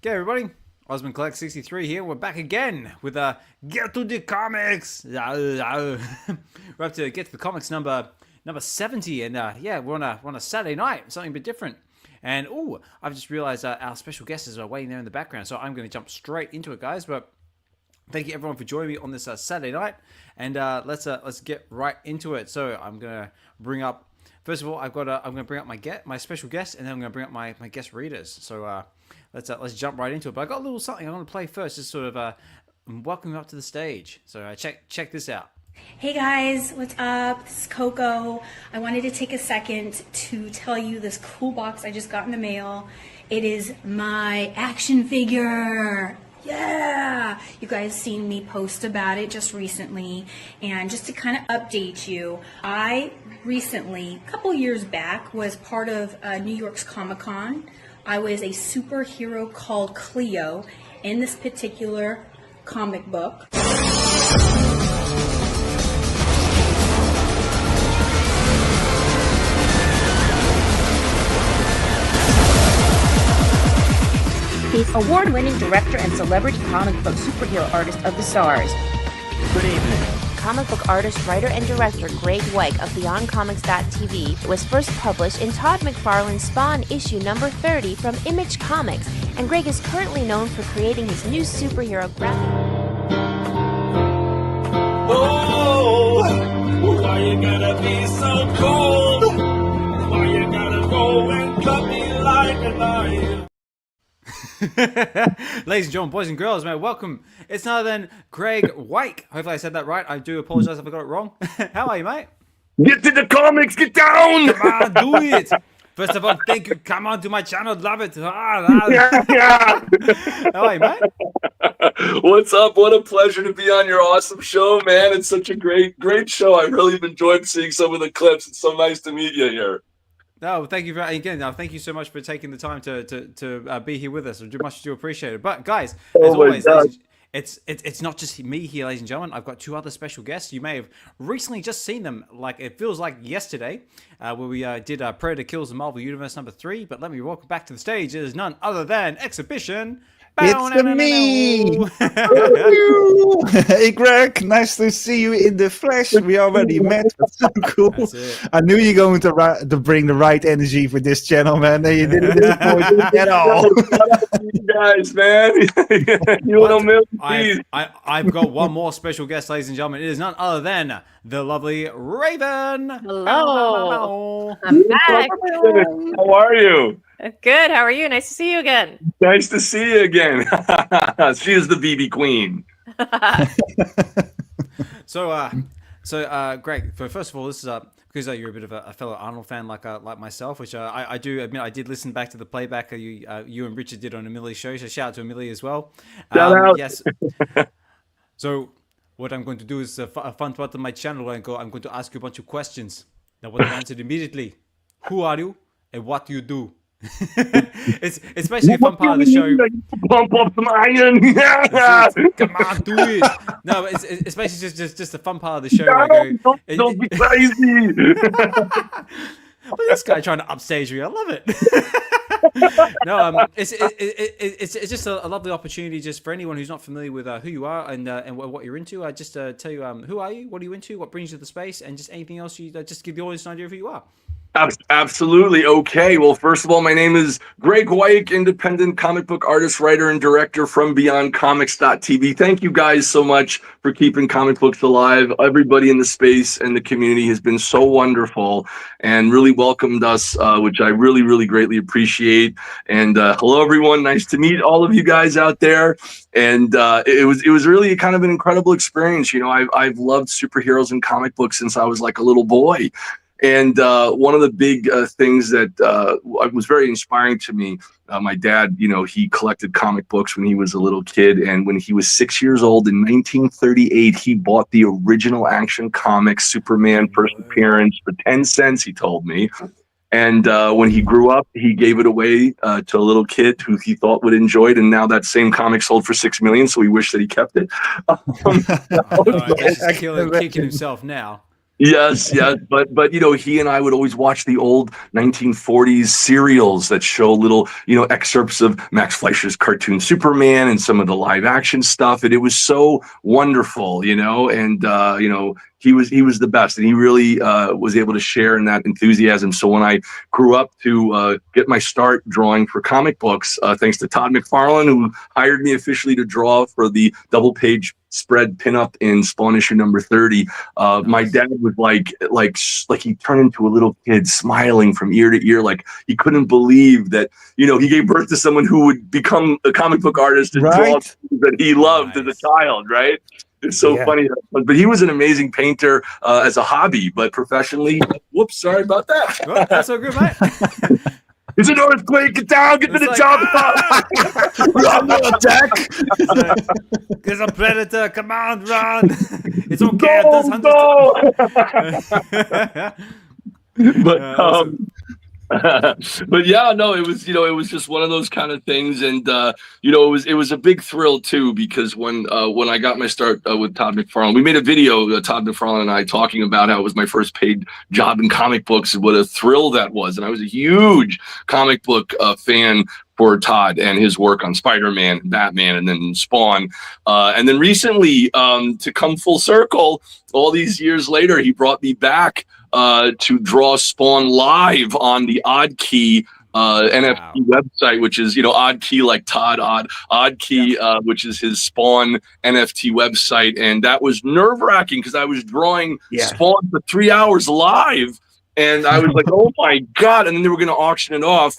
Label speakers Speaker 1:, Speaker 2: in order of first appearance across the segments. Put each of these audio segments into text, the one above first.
Speaker 1: Okay, everybody. Osman Collect 63 here. We're back again with Get to the Comics. We're up to Get to the Comics number 70, and yeah, we're on a Saturday night, something a bit different. And I've just realized our special guests are waiting there in the background, so I'm going to jump straight into it, guys. But thank you everyone for joining me on this Saturday night, and let's get right into it. So I'm gonna bring up. First of all, I'm gonna bring up my special guest, and then I'm gonna bring up my guest readers. So let's jump right into it. But I got a little something I want to play first, just sort of welcome you up to the stage. So check this out.
Speaker 2: Hey guys, what's up? This is Coco. I wanted to take a second to tell you this cool box I just got in the mail. It is my action figure. Yeah! You guys seen me post about it just recently. And just to kind of update you, I recently, a couple years back, was part of New York's Comic-Con. I was a superhero called Cleo in this particular comic book.
Speaker 3: He's award-winning director and celebrity comic book superhero artist of the stars.
Speaker 4: Good evening.
Speaker 3: Comic book artist, writer, and director Graig Weich of BeyondComics.tv was first published in Todd McFarlane's Spawn issue number 30 from Image Comics, and Graig is currently known for creating his new superhero graphic.
Speaker 4: Oh, why you gotta be so cold? Why you gotta go and cut me like a knife?
Speaker 1: Ladies and gentlemen, boys and girls, man, welcome. It's none other than Graig Weich. Hopefully I said that right. I do apologize if I got it wrong. How are you, mate?
Speaker 4: Get to the comics, get down!
Speaker 1: Come on, do it. First of all, thank you. Come on to my channel. Love it.
Speaker 4: Yeah.
Speaker 1: How are you, mate?
Speaker 4: What's up? What a pleasure to be on your awesome show, man. It's such a great show. I really have enjoyed seeing some of the clips. It's so nice to meet you here.
Speaker 1: No, thank you thank you so much for taking the time to be here with us. I much do appreciate it. But guys, as always, it's not just me here, ladies and gentlemen. I've got two other special guests. You may have recently just seen them. Like it feels like yesterday, where we did Predator Kills the Marvel Universe number 3. But let me welcome back to the stage. It is none other than Xhibition.
Speaker 5: It's me! Hey Greg, nice to see you in the flesh. We already met. That's so cool. I knew you're going to bring the right energy for this channel, man. And you didn't disappoint at all.
Speaker 4: You guys, man. You little milk, please.
Speaker 1: I've got one more special guest, ladies and gentlemen. It is none other than the lovely Raven.
Speaker 6: Hello. I'm back.
Speaker 4: How are you?
Speaker 6: Good. How are you? Nice to see you again.
Speaker 4: Nice to see you again. She is the VeVe queen.
Speaker 1: So, Greg. First of all, this is because you're a bit of a fellow Arnold fan like myself, which I do admit I did listen back to the playback you and Richard did on Amelia's show. So shout out to Amelia as well.
Speaker 4: Shout out.
Speaker 1: Yes. So what I'm going to do is a fun part of my channel. I'm going to ask you a bunch of questions. Now, what I answered immediately: who are you and what do you do? it's basically a fun part of the show.
Speaker 4: Pump up some iron.
Speaker 1: Come on, do it. No, it's basically just a fun part of the show.
Speaker 4: Don't be crazy.
Speaker 1: But this guy trying to upstage me, I love it. No, it's just a lovely opportunity just for anyone who's not familiar with who you are and what you're into. Just tell you who are you, what are you into, what brings you to the space, and just anything else you just give the audience an idea of who you are.
Speaker 4: Absolutely. Okay. Well, first of all, my name is Graig Weich, independent comic book artist, writer, and director from BeyondComics.tv. Thank you guys so much for keeping comic books alive. Everybody in the space and the community has been so wonderful and really welcomed us, which I really, really greatly appreciate. And hello, everyone. Nice to meet all of you guys out there. And it was really kind of an incredible experience. You know, I've loved superheroes and comic books since I was like a little boy. And one of the big things that was very inspiring to me, my dad, you know, he collected comic books when he was a little kid. And when he was 6 years old in 1938, he bought the original Action Comics Superman first appearance for 10 cents, he told me. And when he grew up, he gave it away to a little kid who he thought would enjoy it. And now that same comic sold for $6 million. So he wished that he kept it.
Speaker 1: He's kicking himself now.
Speaker 4: Yes, yes, but he and I would always watch the old 1940s serials that show little excerpts of Max Fleischer's cartoon Superman and some of the live action stuff, and it was so wonderful, and he was the best, and he really was able to share in that enthusiasm. So when I grew up to get my start drawing for comic books, thanks to Todd McFarlane, who hired me officially to draw for the double page spread pinup in Spawn issue number 30. My dad was like he turned into a little kid, smiling from ear to ear, like he couldn't believe that he gave birth to someone who would become a comic book artist and draw things that he loved as a child, right? It's so funny. But he was an amazing painter as a hobby, but professionally, whoops, sorry about that.
Speaker 1: Well, that's so good, mate.
Speaker 4: It's an earthquake. Get down. Get to the job.
Speaker 5: Run, attack.
Speaker 1: There's a predator. Come on, run. It's okay.
Speaker 4: But yeah, no, it was just one of those kind of things, and it was a big thrill too, because when I got my start with Todd McFarlane, we made a video, Todd McFarlane and I, talking about how it was my first paid job in comic books, and what a thrill that was. And I was a huge comic book fan for Todd and his work on Spider-Man, Batman, and then Spawn. And then recently, to come full circle, all these years later, he brought me back to draw Spawn live on the Odd Key NFT website, which is Odd Key, like Todd Odd Key, which is his Spawn NFT website. And that was nerve-wracking because I was drawing Spawn for 3 hours live, and I was like, oh my god. And then they were going to auction it off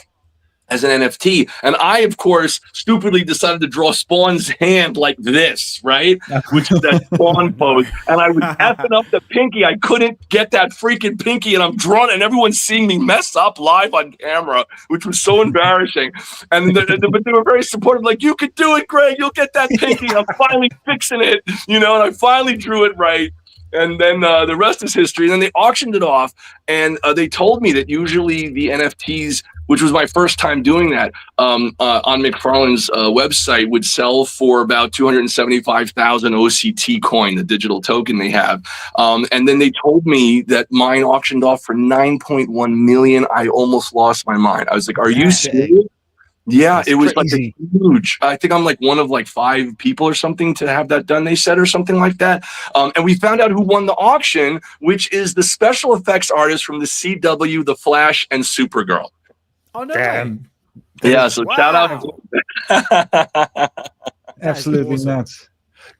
Speaker 4: as an NFT. And I, of course, stupidly decided to draw Spawn's hand like this, right? Which is that Spawn pose. And I was effing up the pinky. I couldn't get that freaking pinky, and I'm drawing, and everyone's seeing me mess up live on camera, which was so embarrassing. And but they were very supportive, like, you could do it, Graig. You'll get that pinky. And I'm finally fixing it, and I finally drew it right. And then the rest is history. And then they auctioned it off, and they told me that usually the NFTs, which was my first time doing that, on McFarlane's website, would sell for about 275,000 OCT coin, the digital token they have. And then they told me that mine auctioned off for 9.1 million. I almost lost my mind. I was like, are you serious? Yeah, that's it was crazy. Like a huge. I think I'm like one of like 5 people or something to have that done, they said, or something like that. And we found out who won the auction, which is the special effects artist from the CW, The Flash, and Supergirl.
Speaker 1: Oh no!
Speaker 4: Yeah, so shout out.
Speaker 5: Absolutely
Speaker 1: awesome.
Speaker 5: nuts.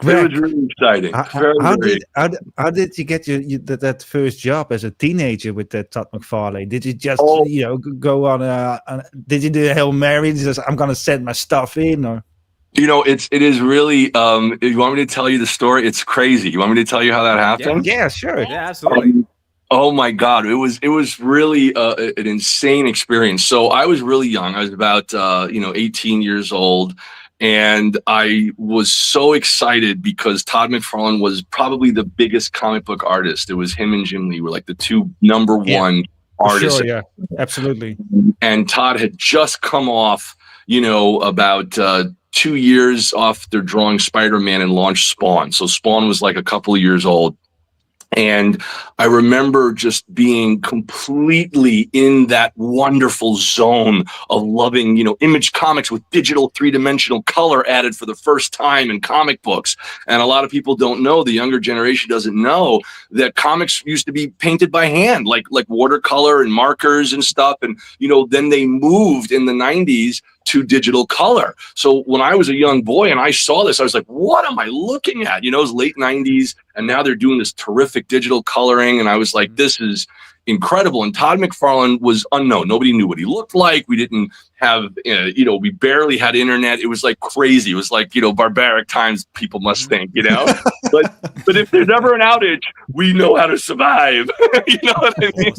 Speaker 4: Graig, it was really exciting.
Speaker 5: How did you get that first job as a teenager with that Todd McFarlane? Did you just go on did you do a Hail Mary? Just, I'm gonna send my stuff in, or?
Speaker 4: It is really. If you want me to tell you the story, it's crazy. You want me to tell you how that happened?
Speaker 5: Yeah, sure.
Speaker 1: Yeah, absolutely.
Speaker 4: Oh my God, it was really an insane experience. So I was really young. I was about 18 years old. And I was so excited because Todd McFarlane was probably the biggest comic book artist. It was him and Jim Lee were like the 2 number one artists.
Speaker 5: Sure, yeah, absolutely.
Speaker 4: And Todd had just come off, about 2 years off their drawing Spider-Man and launched Spawn. So Spawn was like a couple of years old. And I remember just being completely in that wonderful zone of loving, Image Comics with digital 3-dimensional color added for the first time in comic books. And a lot of people don't know, the younger generation doesn't know, that comics used to be painted by hand, like watercolor and markers and stuff. And, then they moved in the 90s to digital color. So when I was a young boy and I saw this, I was like, what am I looking at? It was late 90s, and now they're doing this terrific digital coloring. And I was like, this is incredible. And Todd McFarlane was unknown. Nobody knew what he looked like. We didn't have, we barely had internet. It was like crazy. It was like, barbaric times, people must think, but if there's ever an outage, we know how to survive. You know what I mean?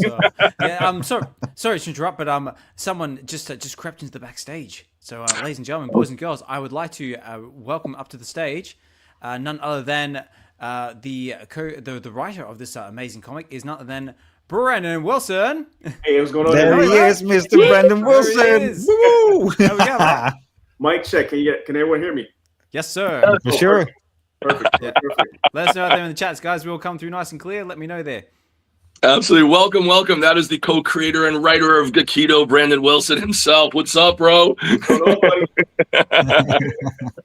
Speaker 1: Yeah, I'm sorry to interrupt, but someone just crept into the backstage. So, ladies and gentlemen, boys and girls, I would like to welcome up to the stage none other than the writer of this amazing comic is none other than Brendan Wilson.
Speaker 7: Hey, what's going on?
Speaker 5: There he is, Mr. Brendan Wilson. Woo!
Speaker 1: There we go, Mike.
Speaker 7: Mic check. Can everyone hear me?
Speaker 1: Yes, sir.
Speaker 5: For sure.
Speaker 7: Perfect.
Speaker 1: Yeah.
Speaker 7: Perfect.
Speaker 1: Let us know out there in the chats, guys. We'll come through nice and clear. Let me know there.
Speaker 4: Absolutely. Welcome, welcome. That is the co-creator and writer of Gekido, Brandon Wilson himself. What's up, bro?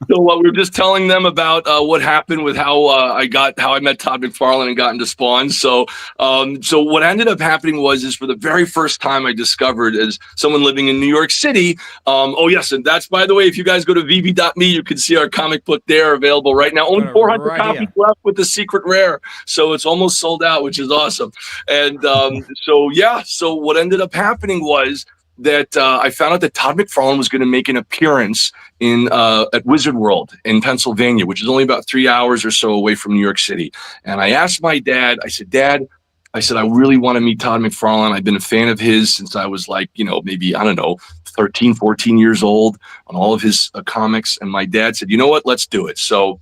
Speaker 4: So what we were just telling them about what happened with how I met Todd McFarlane and got into Spawn. So what ended up happening is for the very first time I discovered as someone living in New York City. Oh yes, and that's, by the way, if you guys go to VeVe.me, you can see our comic book there available right now. Only 400 copies left with the secret rare, so it's almost sold out, which is awesome. And so what ended up happening was that I found out that Todd McFarlane was going to make an appearance at Wizard World in Pennsylvania, which is only about 3 hours or so away from New York City. And I asked my dad, I said, Dad, I really want to meet Todd McFarlane. I've been a fan of his since I was like, maybe, 13, 14 years old on all of his comics. And my dad said, you know what, let's do it. So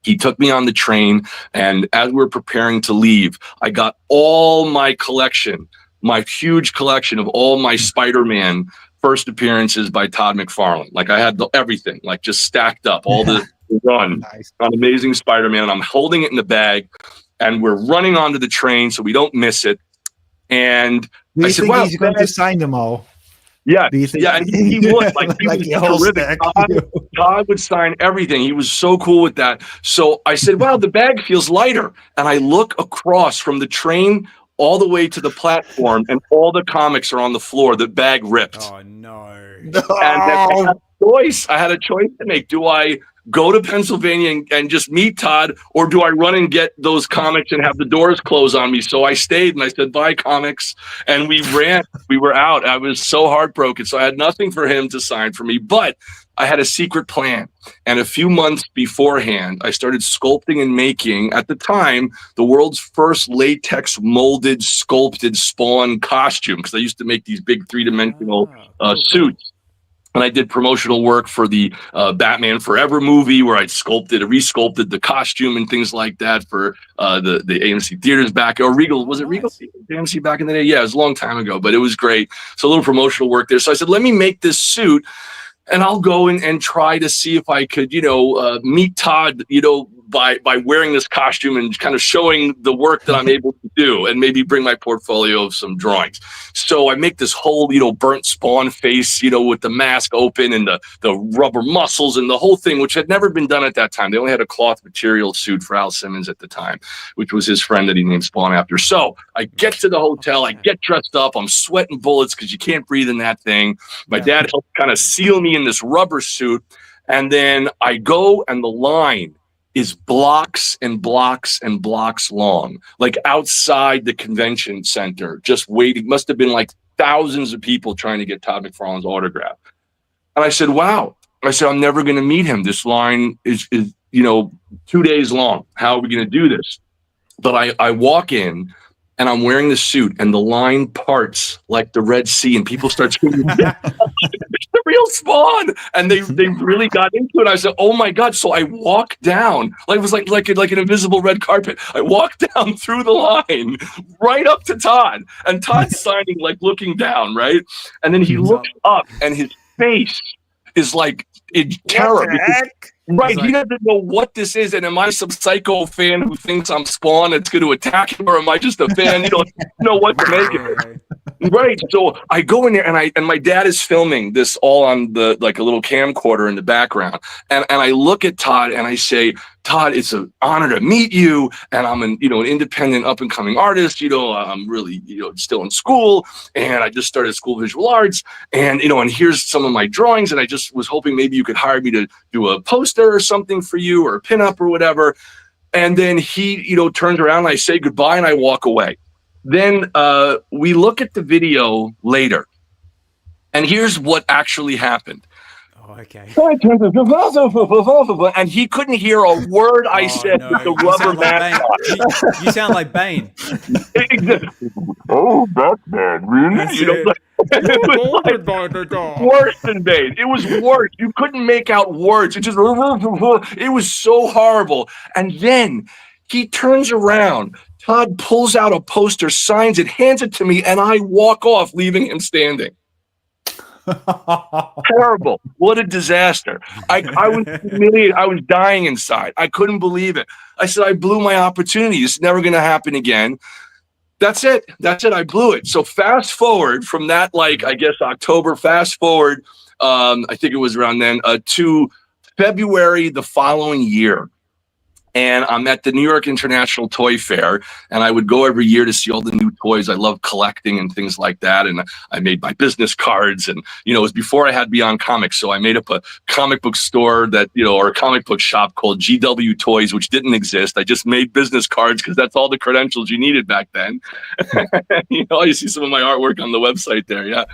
Speaker 4: he took me on the train, and as we were preparing to leave, I got all my collection, my huge collection of all my Spider-Man first appearances by Todd McFarlane. Like I had everything, like just stacked up, all the run on Amazing Spider-Man, and I'm holding it in the bag, and we're running onto the train so we don't miss it. And
Speaker 5: I said, "Wow, he's going to sign them all."
Speaker 4: Yeah, and he would. Like, he was terrific. Todd would sign everything. He was so cool with that. So I said, wow, the bag feels lighter. And I look across from the train all the way to the platform, and all the comics are on the floor. The bag ripped.
Speaker 1: Oh, no.
Speaker 4: And I had a choice to make. Do I go to Pennsylvania and just meet Todd, or do I run and get those comics and have the doors close on me? So I stayed, and I said, bye, comics. And we ran. We were out. I was so heartbroken. So I had nothing for him to sign for me, but I had a secret plan. And a few months beforehand, I started sculpting and making, at the time, the world's first latex molded, sculpted Spawn costume, because I used to make these big three-dimensional suits. And I did promotional work for the Batman Forever movie, where I resculpted the costume and things like that for the AMC theaters back, or Regal. Was it Regal AMC back in the day? Yeah, it was a long time ago, but it was great. So a little promotional work there. So I said, let me make this suit, and I'll go and try to see if I could, meet Todd, by wearing this costume and kind of showing the work that I'm able to do, and maybe bring my portfolio of some drawings. So I make this whole, burnt Spawn face, with the mask open and the rubber muscles and the whole thing, which had never been done at that time. They only had a cloth material suit for Al Simmons at the time, which was his friend that he named Spawn after. So I get to the hotel, I get dressed up, I'm sweating bullets because you can't breathe in that thing. My dad helped kind of seal me in this rubber suit. And then I go, and the line is blocks and blocks and blocks long, like outside the convention center, just waiting. Must have been like thousands of people trying to get Todd McFarlane's autograph. And I said, wow. I said, I'm never going to meet him. This line is 2 days long. How are we going to do this? But I walk in, and I'm wearing the suit, and the line parts like the Red Sea, and people start screaming, it's the real Spawn. And they really got into it. I said, oh my God. So I walked down, like it was like an invisible red carpet. I walked down through the line right up to Todd, and Todd's signing, like looking down, right? And then he looks up, and his face is like in terror. Right, he doesn't know what this is, and am I some psycho fan who thinks I'm Spawn that's going to attack him, or am I just a fan? You don't know what to make of it. Right, so I go in there, and my dad is filming this all on the like a little camcorder in the background, and I look at Todd, and I say, Todd, it's an honor to meet you, and I'm an independent up and coming artist. I'm really still in school, and I just started School of Visual Arts, and and here's some of my drawings, and I just was hoping maybe you could hire me to do a poster or something for you, or a pinup or whatever. And then he turns around, and I say goodbye, and I walk away. Then we look at the video later, and here's what actually happened.
Speaker 1: Oh, okay.
Speaker 4: And he couldn't hear a word I said with the rubber mask on.
Speaker 1: You sound like Bane.
Speaker 4: Oh, Batman, really? It was worse than Bane. It was worse. You couldn't make out words. It was so horrible. And then he turns around. Todd pulls out a poster, signs it, hands it to me, and I walk off, leaving him standing. Terrible. What a disaster. I was humiliated. I was dying inside. I couldn't believe it. I said, I blew my opportunity. It's never going to happen again. That's it. That's it. I blew it. So fast forward from that, like, I guess October, fast forward, I think it was around then, to February the following year. And I'm at the New York International Toy Fair, and I would go every year to see all the new toys. I love collecting and things like that. And I made my business cards, and, it was before I had Beyond Comics. So I made up a comic book store or a comic book shop called GW Toys, which didn't exist. I just made business cards because that's all the credentials you needed back then. You see some of my artwork on the website there. Yeah.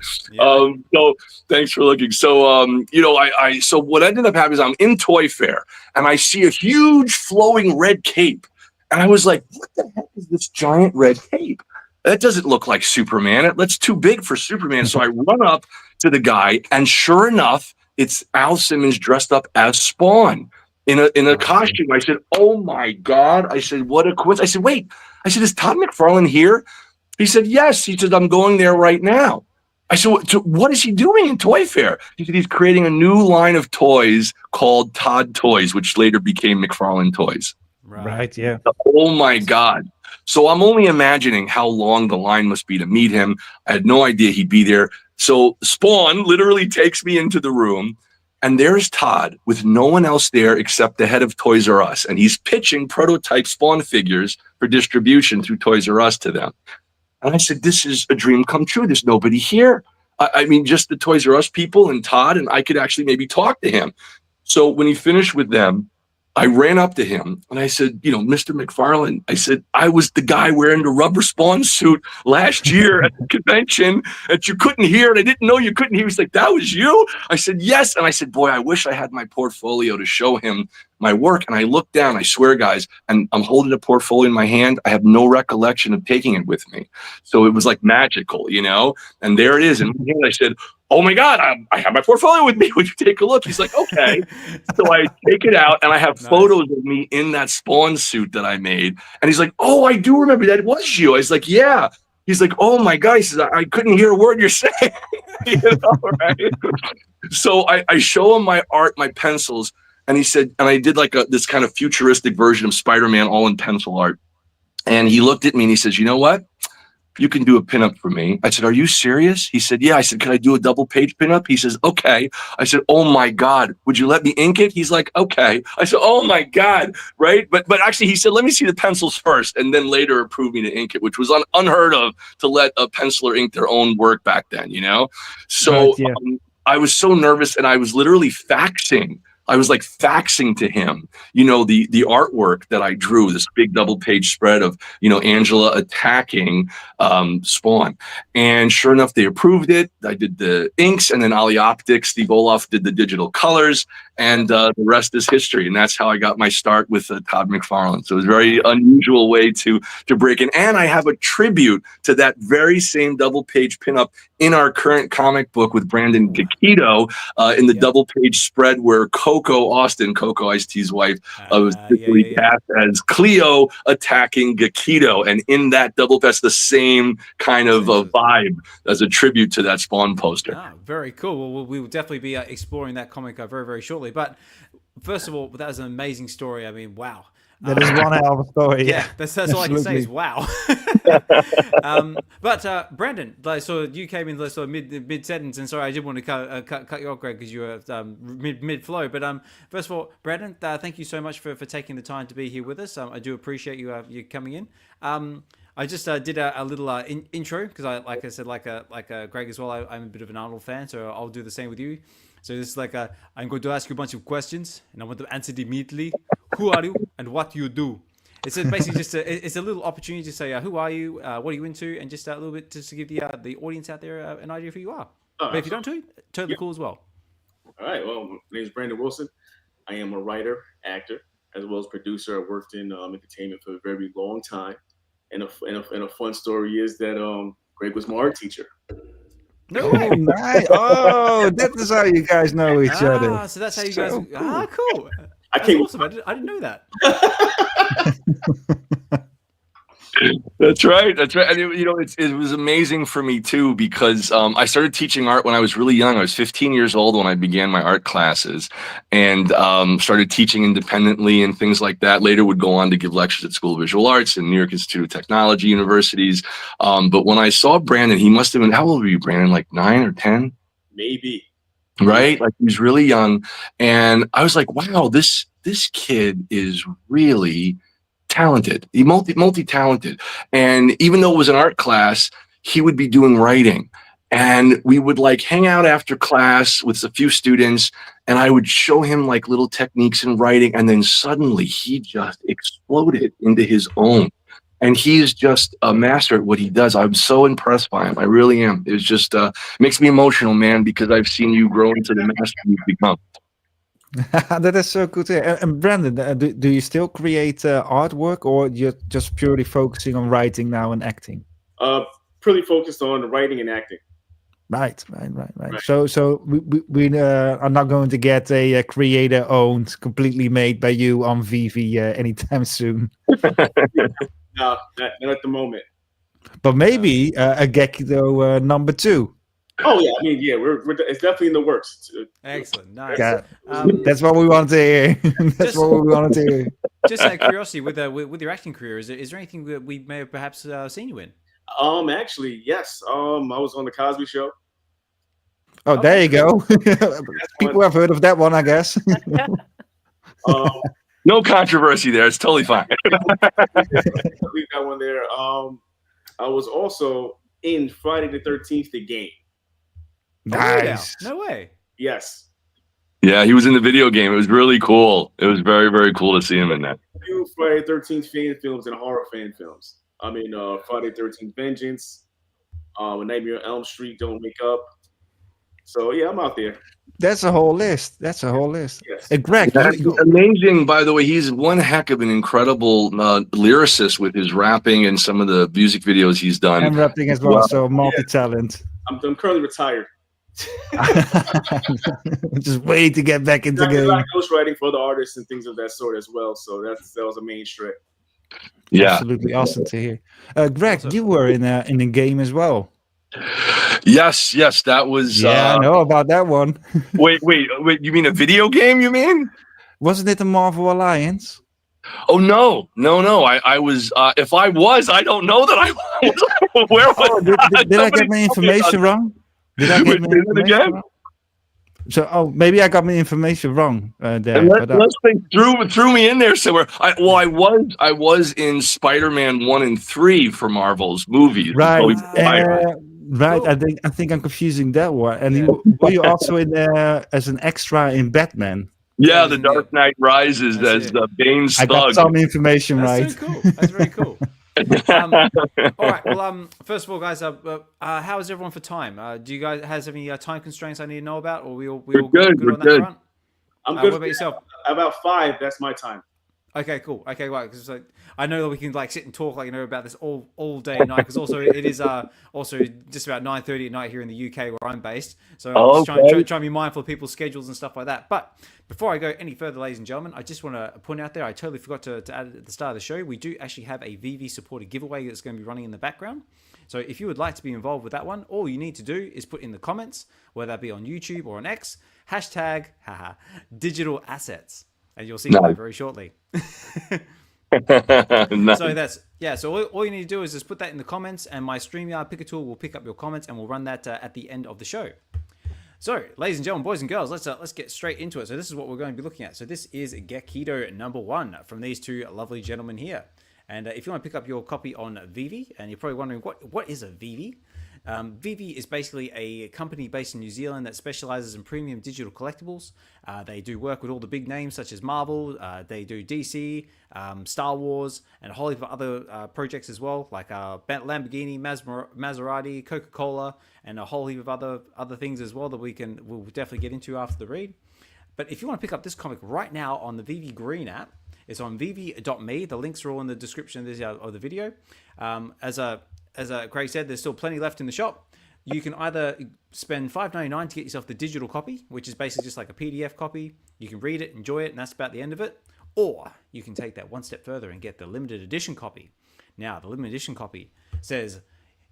Speaker 4: So thanks for looking. So, so what ended up happening is I'm in Toy Fair, and I see a huge flowing red cape. And I was like, what the heck is this giant red cape? That doesn't look like Superman. It looks too big for Superman. So I run up to the guy, and sure enough, it's Al Simmons dressed up as Spawn in a costume. I said, oh my God. I said, what a coincidence. I said, wait. I said, is Todd McFarlane here? He said, yes. He said, I'm going there right now. I said, what is he doing in Toy Fair? He said, he's creating a new line of toys called Todd Toys, which later became McFarlane Toys.
Speaker 5: Right, yeah.
Speaker 4: Oh my God. So I'm only imagining how long the line must be to meet him. I had no idea he'd be there. So Spawn literally takes me into the room, and there's Todd with no one else there except the head of Toys R Us. And he's pitching prototype Spawn figures for distribution through Toys R Us to them. And I said, this is a dream come true. There's nobody here. I mean, just the Toys R Us people and Todd, and I could actually maybe talk to him. So when he finished with them, I ran up to him and I said, Mr. McFarlane, I said, I was the guy wearing the rubber Spawn suit last year at the convention that you couldn't hear, and I didn't know you couldn't hear. He's like, that was you? I said, yes. And I said, boy, I wish I had my portfolio to show him my work. And I looked down, I swear, guys, and I'm holding a portfolio in my hand. I have no recollection of taking it with me. So it was like magical, and there it is. And I said, oh my God, I have my portfolio with me. Would you take a look? He's like, okay. So I take it out, and I have photos of me in that Spawn suit that I made. And he's like, oh, I do remember that. It was you. I was like, yeah. He's like, oh my God. He says, I couldn't hear a word you're saying. Right? So I show him my art, my pencils. And he said, and I did like this kind of futuristic version of Spider-Man all in pencil art. And he looked at me and he says, you know what? You can do a pinup for me. I said, are you serious? He said, yeah. I said, can I do a double page pinup? He says, okay. I said, oh my God, would you let me ink it? He's like, okay. I said, oh my God. Right. But actually he said, let me see the pencils first, and then later approve me to ink it, which was unheard of to let a penciler ink their own work back then, So right, yeah. I was so nervous, and I was literally faxing to him, the artwork that I drew, this big double page spread of, Angela attacking Spawn. And sure enough, they approved it. I did the inks, and then Ali Optics, Steve Olaf did the digital colors, and the rest is history. And that's how I got my start with Todd McFarlane. So it was a very unusual way to break in. And I have a tribute to that very same double page pinup in our current comic book with Brandon Gekido in the double page spread where Coco Ice-T's wife, was cast as Cleo attacking Gekido. And in that double, that's the same kind of vibe as a tribute to that Spawn poster.
Speaker 1: Ah, very cool. Well, we will definitely be exploring that comic very, very shortly. But first of all, that was an amazing story. I mean, wow.
Speaker 5: That is one hell of a story.
Speaker 1: Yeah, that's all I can say is wow. But Brandon, so you came in sort of mid sentence, and sorry, I did want to cut you off, Greg, because you were mid flow. But first of all, Brandon, thank you so much for taking the time to be here with us. I do appreciate you coming in. I just did a little intro because like I said, like Greg as well. I'm a bit of an Arnold fan, so I'll do the same with you. So this is like I'm going to ask you a bunch of questions, and I want to answer immediately. Who are you, and what do you do? It's basically just it's a little opportunity to say who are you, what are you into, and just a little bit just to give the audience out there an idea of who you are. But if you don't, totally cool as well.
Speaker 7: All right. Well, my name is Brandon Wilson. I am a writer, actor, as well as producer. I worked in entertainment for a very long time. And a fun story is that Greg was my art teacher.
Speaker 1: No way.
Speaker 5: Nice. Oh, that is how you guys know each other.
Speaker 1: So that's how you guys. Cool. Cool.
Speaker 7: I
Speaker 1: didn't know that.
Speaker 4: That's right. That's right. And it was amazing for me too, because I started teaching art when I was really young. I was 15 years old when I began my art classes, and started teaching independently and things like that. Later would go on to give lectures at School of Visual Arts and New York Institute of Technology universities. But when I saw Brandon, he must have been, how old were you, Brandon? Like 9 or 10?
Speaker 7: Maybe.
Speaker 4: Right? Like he was really young. And I was like, wow, this kid is really talented. He multi-talented. And even though it was an art class, he would be doing writing. And we would like hang out after class with a few students, and I would show him like little techniques in writing. And then suddenly he just exploded into his own. And he is just a master at what he does. I'm so impressed by him. I really am. It's just makes me emotional, man, because I've seen you grow into the master you've become.
Speaker 5: That is so good to hear. And Brandon, do you still create artwork, or you're just purely focusing on writing now and acting?
Speaker 7: Pretty focused on writing and acting.
Speaker 5: Right. So we are not going to get a creator owned, completely made by you on VeVe anytime soon.
Speaker 7: No, not at the moment.
Speaker 5: But maybe a Gekido number 2.
Speaker 7: Oh yeah, I mean, yeah, we're it's definitely in the works.
Speaker 1: Excellent, nice.
Speaker 5: Yeah, that's what we want to hear. That's what we want to hear.
Speaker 1: Just out of curiosity, with your acting career, is there anything that we may have perhaps seen you in?
Speaker 7: Actually, yes. I was on the Cosby Show.
Speaker 5: Oh, there you go. People have heard of that one, I guess.
Speaker 4: No controversy there. It's totally fine.
Speaker 7: We've got one there. I was also in Friday the 13th, the game.
Speaker 5: Nice.
Speaker 1: No way.
Speaker 7: Yes.
Speaker 4: Yeah, he was in the video game. It was really cool. It was very, very cool to see him in that.
Speaker 7: Few Friday the 13th fan films and horror fan films. I mean, Friday the 13th Vengeance, Nightmare on Elm Street, Don't Wake Up. So yeah, I'm out there.
Speaker 5: That's a whole list.
Speaker 7: Yes.
Speaker 5: Greg,
Speaker 4: That's amazing, by the way. He's one heck of an incredible lyricist with his rapping and some of the music videos he's done.
Speaker 5: and rapping as well, so multi-talent.
Speaker 7: I'm currently retired.
Speaker 5: Just wait to get back into the game.
Speaker 7: I ghostwriting for the artists and things of that sort as well. So that was a main strip.
Speaker 4: Yeah,
Speaker 5: absolutely awesome to hear. Greg, you were in a game as well.
Speaker 4: Yes, that was.
Speaker 5: Yeah, I know about that one.
Speaker 4: wait, you mean a video game? You mean?
Speaker 5: Wasn't it the Marvel Alliance?
Speaker 4: Oh no! I was. If I was, I don't know that I was. Where was?
Speaker 5: Did I get my information wrong? Did I get my information wrong? So, maybe I got my information wrong there.
Speaker 4: Let's think threw me in there somewhere. I was in Spider-Man 1 and 3 for Marvel's movies.
Speaker 5: Right.
Speaker 4: Right.
Speaker 5: I think I'm confusing that one. And were you also in as an extra in Batman?
Speaker 4: Yeah, The Dark Knight Rises as Bane's thug.
Speaker 5: I got some information right.
Speaker 1: That's so cool. That's very cool. All right. Well, first of all, guys, how is everyone for time? Do you guys has any time constraints I need to know about, or we all good on that front?
Speaker 7: I'm good.
Speaker 1: What about yourself?
Speaker 7: About 5. That's my time.
Speaker 1: Okay, cool. Okay, right. Because I know that we can sit and talk about this all day and night. Because also it is also just about 9:30 at night here in the UK where I'm based. So I'm just trying to be mindful of people's schedules and stuff like that. But before I go any further, ladies and gentlemen, I just want to point out there, I totally forgot to add it at the start of the show. We do actually have a VeVe supported giveaway that's going to be running in the background. So if you would like to be involved with that one, all you need to do is put in the comments, whether that be on YouTube or on X, hashtag digital assets. And you'll see why very shortly.
Speaker 4: Nice.
Speaker 1: So all you need to do is just put that in the comments, and my StreamYard picker tool will pick up your comments, and we'll run that at the end of the show. So, ladies and gentlemen, boys and girls, let's get straight into it. So this is what we're going to be looking at. So this is Gekido number 1 from these two lovely gentlemen here. And if you want to pick up your copy on VeVe, and you're probably wondering what is a VeVe? VeVe is basically a company based in New Zealand that specializes in premium digital collectibles. They do work with all the big names such as Marvel, they do DC, Star Wars, and a whole heap of other projects as well, like Lamborghini, Maserati, Coca-Cola, and a whole heap of other things as well that we'll definitely get into after the read. But if you want to pick up this comic right now on the VeVe Green app, it's on VeVe.me. The links are all in the description of the video. As Graig said, there's still plenty left in the shop. You can either spend $5.99 to get yourself the digital copy, which is basically just like a PDF copy. You can read it, enjoy it, and that's about the end of it. Or you can take that one step further and get the limited edition copy. Now, the limited edition copy says,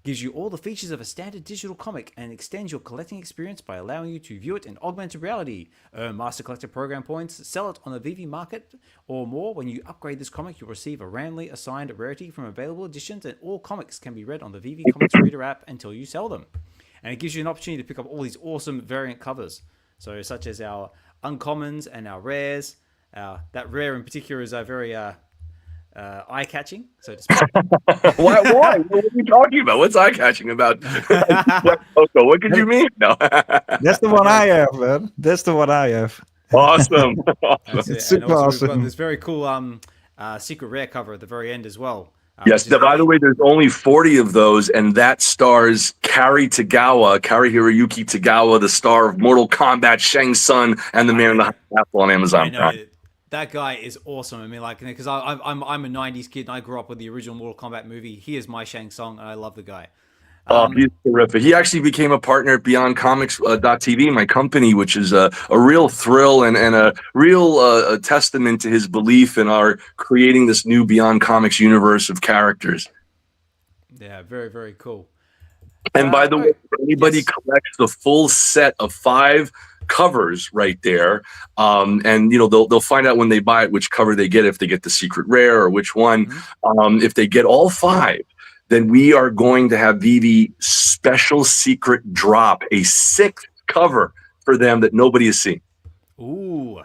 Speaker 1: gives you all the features of a standard digital comic and extends your collecting experience by allowing you to view it in augmented reality. Earn Master Collector program points, sell it on the VeVe market or more. When you upgrade this comic, you'll receive a randomly assigned rarity from available editions, and all comics can be read on the VeVe Comics Reader app until you sell them. And it gives you an opportunity to pick up all these awesome variant covers. So such as our uncommons and our rares. That rare in particular is a very eye-catching, so to speak.
Speaker 4: Why? What are you talking about? What's eye-catching about? What could you mean? No.
Speaker 5: That's the one I have, man. That's the one I have.
Speaker 4: Awesome.
Speaker 1: That's it.
Speaker 5: It's super
Speaker 1: and also
Speaker 5: awesome.
Speaker 1: We've got this very cool secret rare cover at the very end as well.
Speaker 4: Yes, by the way, there's only 40 of those, and that stars Kari Hiroyuki Tagawa, the star of Mortal Kombat, Shang Tsung, and The Man in the High Castle on Amazon Prime.
Speaker 1: That guy is awesome. I mean, like, because I'm a '90s kid and I grew up with the original Mortal Kombat movie. He is my Shang Tsung, and I love the guy.
Speaker 4: He's terrific. He actually became a partner at BeyondComics.tv, my company, which is a real thrill and a real testament to his belief in our creating this new Beyond Comics universe of characters.
Speaker 1: Yeah, very, very cool.
Speaker 4: And by the way, if anybody collects the full set of 5 covers right there, and they'll find out when they buy it which cover they get, if they get the secret rare or which one. If they get all 5, then we are going to have VeVe special secret drop a 6th cover for them that nobody has seen.
Speaker 1: Ooh.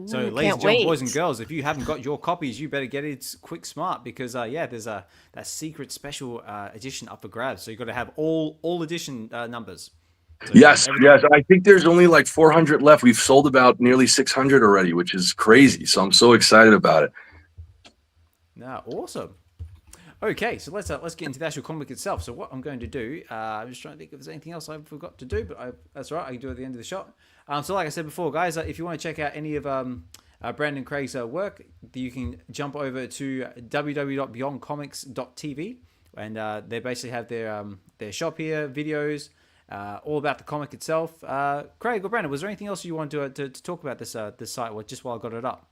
Speaker 1: So, ladies and gentlemen, boys and girls, if you haven't got your copies, you better get it quick smart, because there's that secret special edition up for grabs. So you've got to have all edition numbers. So
Speaker 4: yes. I think there's only like 400 left. We've sold about nearly 600 already, which is crazy. So I'm so excited about it.
Speaker 1: Now, awesome. Okay, so let's get into the actual comic itself. So what I'm going to do, I'm just trying to think if there's anything else I forgot to do, but that's all right. I can do it at the end of the shot. So like I said before, guys, if you want to check out any of Brandon Craig's work, you can jump over to www.beyondcomics.tv, and they basically have their shop here, videos, all about the comic itself. Craig or Brandon, was there anything else you wanted to talk about this site, or just while I got it up?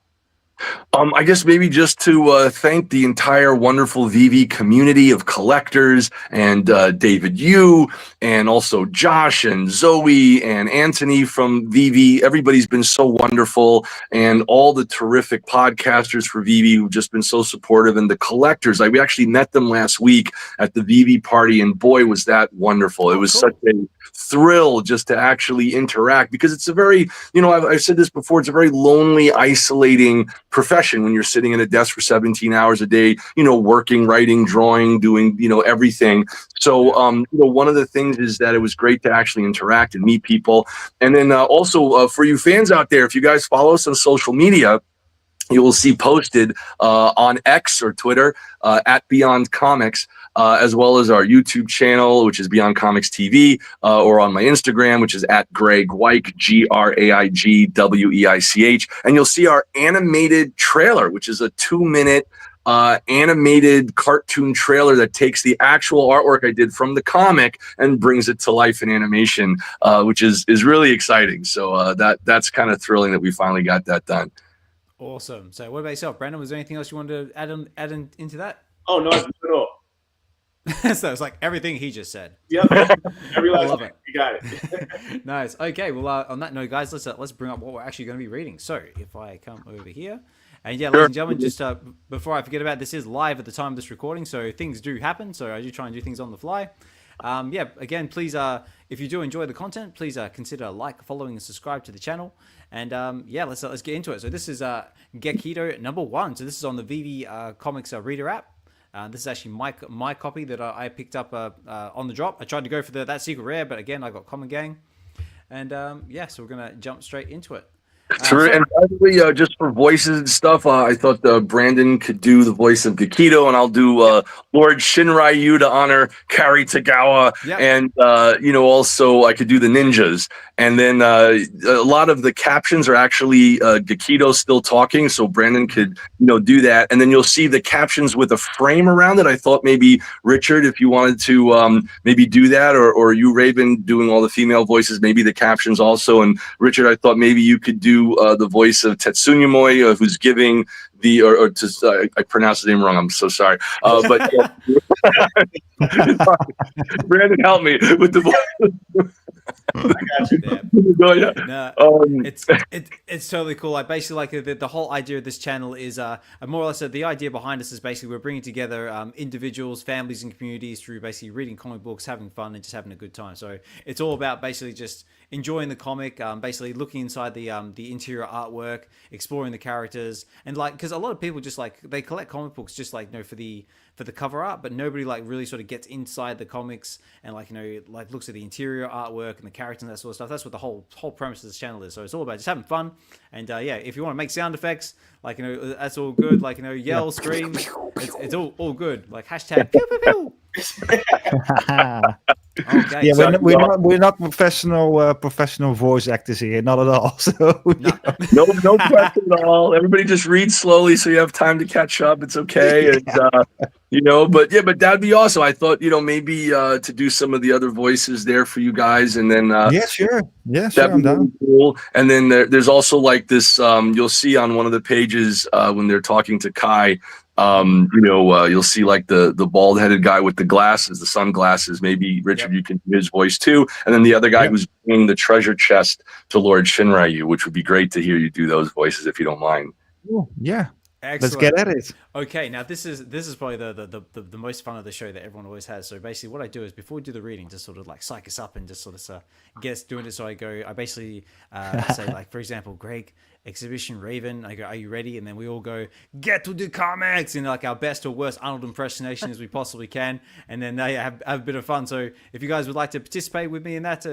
Speaker 4: I guess maybe just to thank the entire wonderful VeVe community of collectors, and David Yu, and also Josh and Zoe and Anthony from VeVe. Everybody's been so wonderful, and all the terrific podcasters for VeVe who've just been so supportive, and the collectors. We actually met them last week at the VeVe party, and boy, was that wonderful. It was such a thrill just to actually interact, because it's a very, I've said this before, it's a very lonely, isolating profession when you're sitting at a desk for 17 hours a day, working, writing, drawing, doing, everything. So, one of the things is that it was great to actually interact and meet people. And then also for you fans out there, if you guys follow us on social media, you will see posted on X or Twitter at Beyond Comics, as well as our YouTube channel, which is Beyond Comics TV, or on my Instagram, which is at Graig Weich, GraigWeich. And you'll see our animated trailer, which is a 2-minute animated cartoon trailer that takes the actual artwork I did from the comic and brings it to life in animation, which is really exciting. So that's kind of thrilling that we finally got that done.
Speaker 1: Awesome. So what about yourself, Brandon? Was there anything else you wanted to add into that?
Speaker 7: Oh, no, it's not at all.
Speaker 1: So it's like everything he just said.
Speaker 7: Yep. Every last
Speaker 1: love
Speaker 7: thing.
Speaker 1: it.
Speaker 7: You got it.
Speaker 1: Nice. Okay. Well, on that note, guys, let's bring up what we're actually going to be reading. So if I come over here, and ladies and gentlemen, just before I forget about it, this is live at the time of this recording, so things do happen. So I do try and do things on the fly. Again, please, if you do enjoy the content, please consider following, and subscribe to the channel. And let's get into it. So this is Gekido #1. So this is on the VeVe Comics Reader app. This is actually my copy that I picked up on the drop. I tried to go for that secret rare, but again, I got Common Gang. And so we're going to jump straight into it.
Speaker 4: And by the way, just for voices and stuff, I thought Brandon could do the voice of Gekido, and I'll do Lord Shinryu to honor Kari Tagawa, and also I could do the ninjas. And then a lot of the captions are actually Gekido still talking, so Brandon could do that. And then you'll see the captions with a frame around it. I thought maybe Richard, if you wanted to maybe do that, or you, Raven, doing all the female voices, maybe the captions also. And Richard, I thought maybe you could do the voice of Tetsuya Moi, who's giving or just I pronounced the name wrong. I'm so sorry. But Brandon, help me with the voice.
Speaker 7: I got you.
Speaker 1: Yeah.
Speaker 4: Yeah.
Speaker 1: No, it's totally cool. Like basically, like the whole idea of this channel is more or less the idea behind us is basically we're bringing together individuals, families, and communities through basically reading comic books, having fun, and just having a good time. So it's all about basically just enjoying the comic, basically looking inside the interior artwork, exploring the characters, and like because a lot of people just like they collect comic books just like for the cover art, but nobody like really sort of gets inside the comics and like like looks at the interior artwork and the characters and that sort of stuff. That's what the whole premise of this channel is. So it's all about just having fun. And yeah, if you want to make sound effects, like that's all good. Like yell, scream, it's all good. Like hashtag pew pew pew. Okay,
Speaker 5: Yeah,
Speaker 1: so,
Speaker 5: we're not professional voice actors here, not at all. So
Speaker 4: no pressure at all. Everybody just read slowly so you have time to catch up. It's okay. And but that'd be awesome. I thought maybe to do some of the other voices there for you guys, and then
Speaker 5: yeah, sure, I'm down.
Speaker 4: Cool. And then there's also like this. You'll see on one of the pages when they're talking to Kai. You'll see like the bald-headed guy with the glasses, the sunglasses. Maybe Richard, you can do his voice too. And then the other guy who's bringing the treasure chest to Lord Shinryu, which would be great to hear you do those voices if you don't mind.
Speaker 5: Oh, yeah.
Speaker 1: Excellent.
Speaker 5: Let's get at it.
Speaker 1: Okay, now this is probably the most fun of the show that everyone always has. So basically, what I do is before we do the reading, just sort of like psych us up and just sort of get us doing it. So I basically say like, for example, Greg, Xhibition, Raven. I go, are you ready? And then we all go, get to the comics in like our best or worst Arnold impersonation as we possibly can, and then have a bit of fun. So if you guys would like to participate with me in that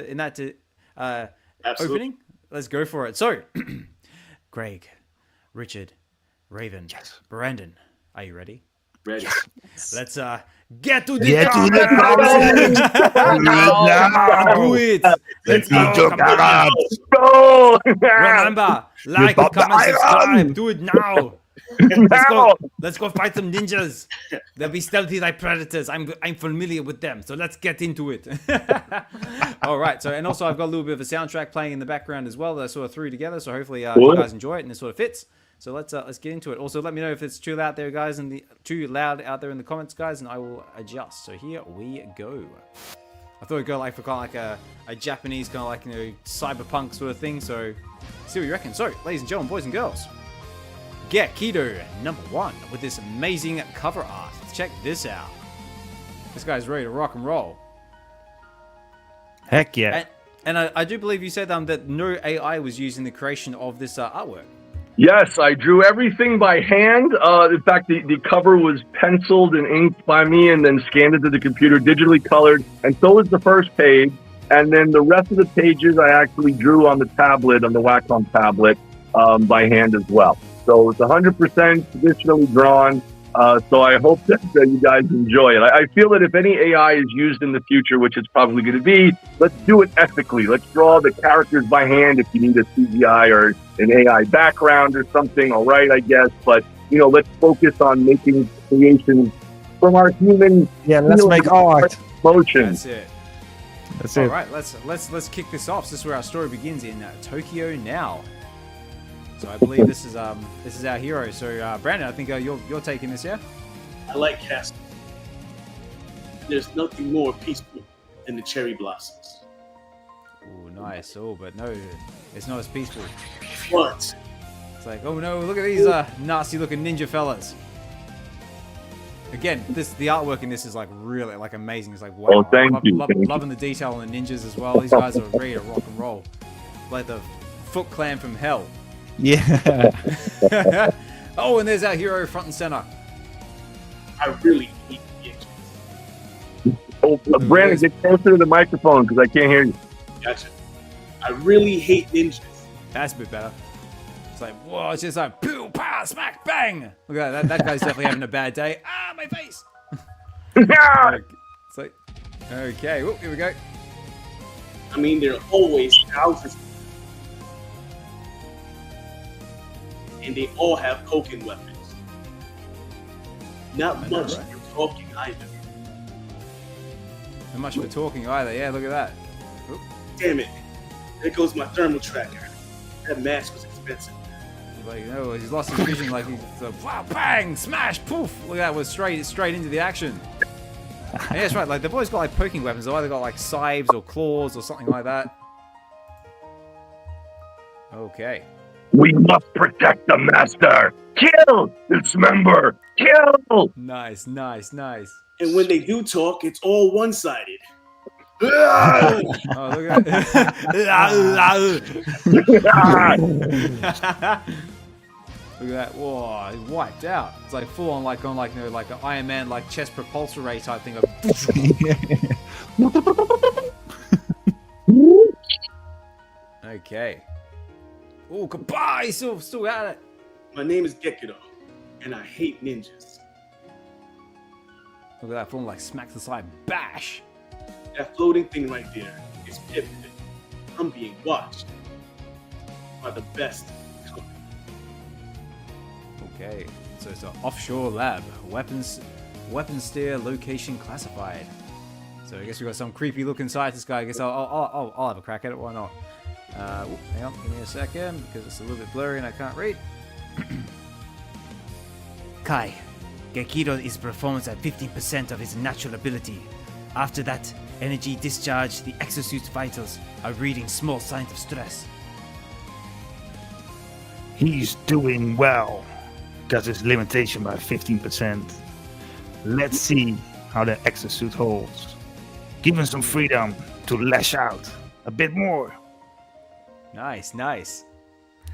Speaker 1: opening, let's go for it. So, Greg, Richard, Raven, Brandon, are you ready?
Speaker 7: Ready.
Speaker 1: Let's get to the comics. Do it. Let's go. Remember, like, comment, subscribe. Do it now. Let's go fight some ninjas. They'll be stealthy like predators. I'm familiar with them, so let's get into it. All right. So, and also I've got a little bit of a soundtrack playing in the background as well that I sort of threw together. So hopefully you guys enjoy it and it sort of fits. So let's get into it. Also, let me know if it's too loud there, guys, too loud out there in the comments, guys, and I will adjust. So here we go. I thought it'd go like for kind of like a Japanese kind of like cyberpunk sort of thing. So see what you reckon. So, ladies and gentlemen, boys and girls, Gekido #1 with this amazing cover art. Check this out. This guy's ready to rock and roll.
Speaker 5: Heck yeah!
Speaker 1: And I do believe you said that no AI was used in the creation of this artwork.
Speaker 4: Yes, I drew everything by hand. In fact, the cover was penciled and inked by me and then scanned into the computer, digitally colored. And so was the first page. And then the rest of the pages I actually drew on the tablet, on the Wacom tablet, by hand as well. So it's 100% traditionally drawn. So I hope that you guys enjoy it. I feel that if any AI is used in the future, which it's probably going to be, let's do it ethically. Let's draw the characters by hand if you need a CGI or an AI background or something, all right, I guess. But, let's focus on making creations from our human...
Speaker 5: Yeah, let's make art.
Speaker 4: Emotions.
Speaker 1: That's it. All right, let's kick this off. This is where our story begins in Tokyo now. So I believe this is our hero. So Brandon, I think you're taking this, yeah?
Speaker 7: I like casting. There's nothing more peaceful than the cherry blossoms.
Speaker 1: Oh, nice. Oh, but no, it's not as peaceful.
Speaker 7: What?
Speaker 1: It's like, oh no, look at these nasty-looking ninja fellas. Again, the artwork in this is like really like amazing. It's like wow.
Speaker 4: Oh, thank you.
Speaker 1: Loving the detail on the ninjas as well. These guys are ready to rock and roll, like the Foot Clan from hell.
Speaker 5: Yeah.
Speaker 1: Oh, and there's our hero front and center.
Speaker 7: I really hate ninjas.
Speaker 4: Oh, Brandon, get closer to the microphone because I can't hear you.
Speaker 7: Gotcha. I really hate ninjas.
Speaker 1: That's a bit better. It's like, whoa, it's just like, pew, pow, smack, bang. Look at that. That guy's definitely having a bad day. Ah, my face. It's like, okay, whoop, here we go.
Speaker 7: I mean, there are always thousands. And they all have poking weapons. Not much for talking either.
Speaker 1: Not much for talking either. Yeah, look at that. Oop.
Speaker 7: Damn it. There goes my thermal tracker. That mask was expensive.
Speaker 1: like, no, he's lost his vision. Like, he's wow, bang, smash, poof. Look at that, was straight into the action. And yeah, that's right. Like, they've always got like poking weapons. They've either got like scythes or claws or something like that. Okay.
Speaker 4: We must protect the master. Kill this member. Kill.
Speaker 1: Nice, nice, nice.
Speaker 7: And when they do talk, it's all one-sided.
Speaker 1: Oh, look at that. Look at that. Whoa, he's wiped out. It's like full on like you know, like an Iron Man like chest propulsor ray type thing of Okay. Oh, goodbye! He's still at it.
Speaker 7: My name is Gekido, and I hate ninjas.
Speaker 1: Look at that, full on like smack the side, bash.
Speaker 7: That floating thing right there is Pip. I'm being watched by the best company.
Speaker 1: Okay, so it's an offshore lab. Weapons steer location classified. So I guess we got some creepy looking scientist guy. I guess I'll have a crack at it. Why not? Hang on, give me a second because it's a little bit blurry and I can't read. Kai, Gekido is performance at 15% of his natural ability. After that energy discharge, the exosuit's vitals are reading small signs of stress.
Speaker 5: He's doing well. Got his limitation by 15%. Let's see how the exosuit holds. Give him some freedom to lash out a bit more.
Speaker 1: Nice, nice.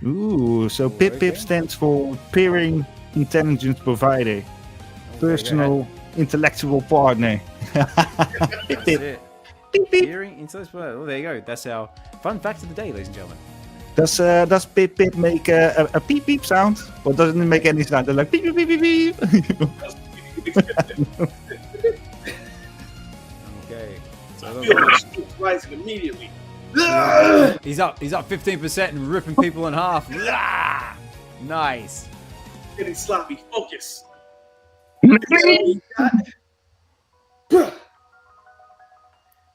Speaker 5: Ooh, so
Speaker 1: Okay.
Speaker 5: PIP stands for Peering Intelligence Provider. Personal intellectual partner.
Speaker 1: That's it. Hearing intelligence. Oh, there you go. That's our fun fact of the day, ladies and gentlemen.
Speaker 5: Does Pip make a beep beep sound? Or doesn't it make any sound? They're like beep beep beep beep beep.
Speaker 1: Okay.
Speaker 7: I feel like shit's rising immediately.
Speaker 1: He's up 15% and ripping people in half. Nice.
Speaker 7: Getting sloppy. Focus. I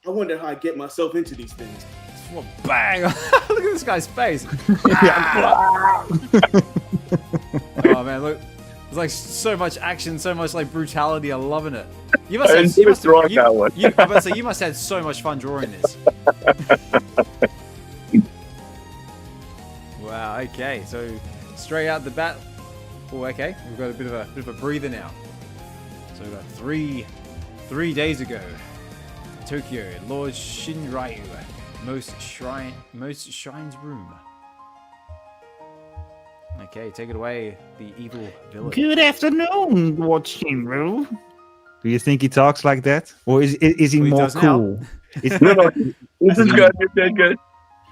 Speaker 7: wonder how I get myself into these things.
Speaker 1: Well, bang! Look at this guy's face. Oh man, look. There's like so much action, so much like brutality. I'm loving it. You must have, you must have,
Speaker 4: I'm about
Speaker 1: to say, you must have had so much fun drawing this. Wow. Okay. So straight out the bat. Oh, okay. We've got a bit of a breather now. So we've got three days ago, Tokyo, Lord Shinryu, most shrines room. Okay, take it away, the evil villain.
Speaker 5: Good afternoon, Lord Shinru. Do you think he talks like that? Or is he
Speaker 1: Well, he
Speaker 5: more
Speaker 1: does now.
Speaker 5: cool?
Speaker 4: No, this is good. You're good.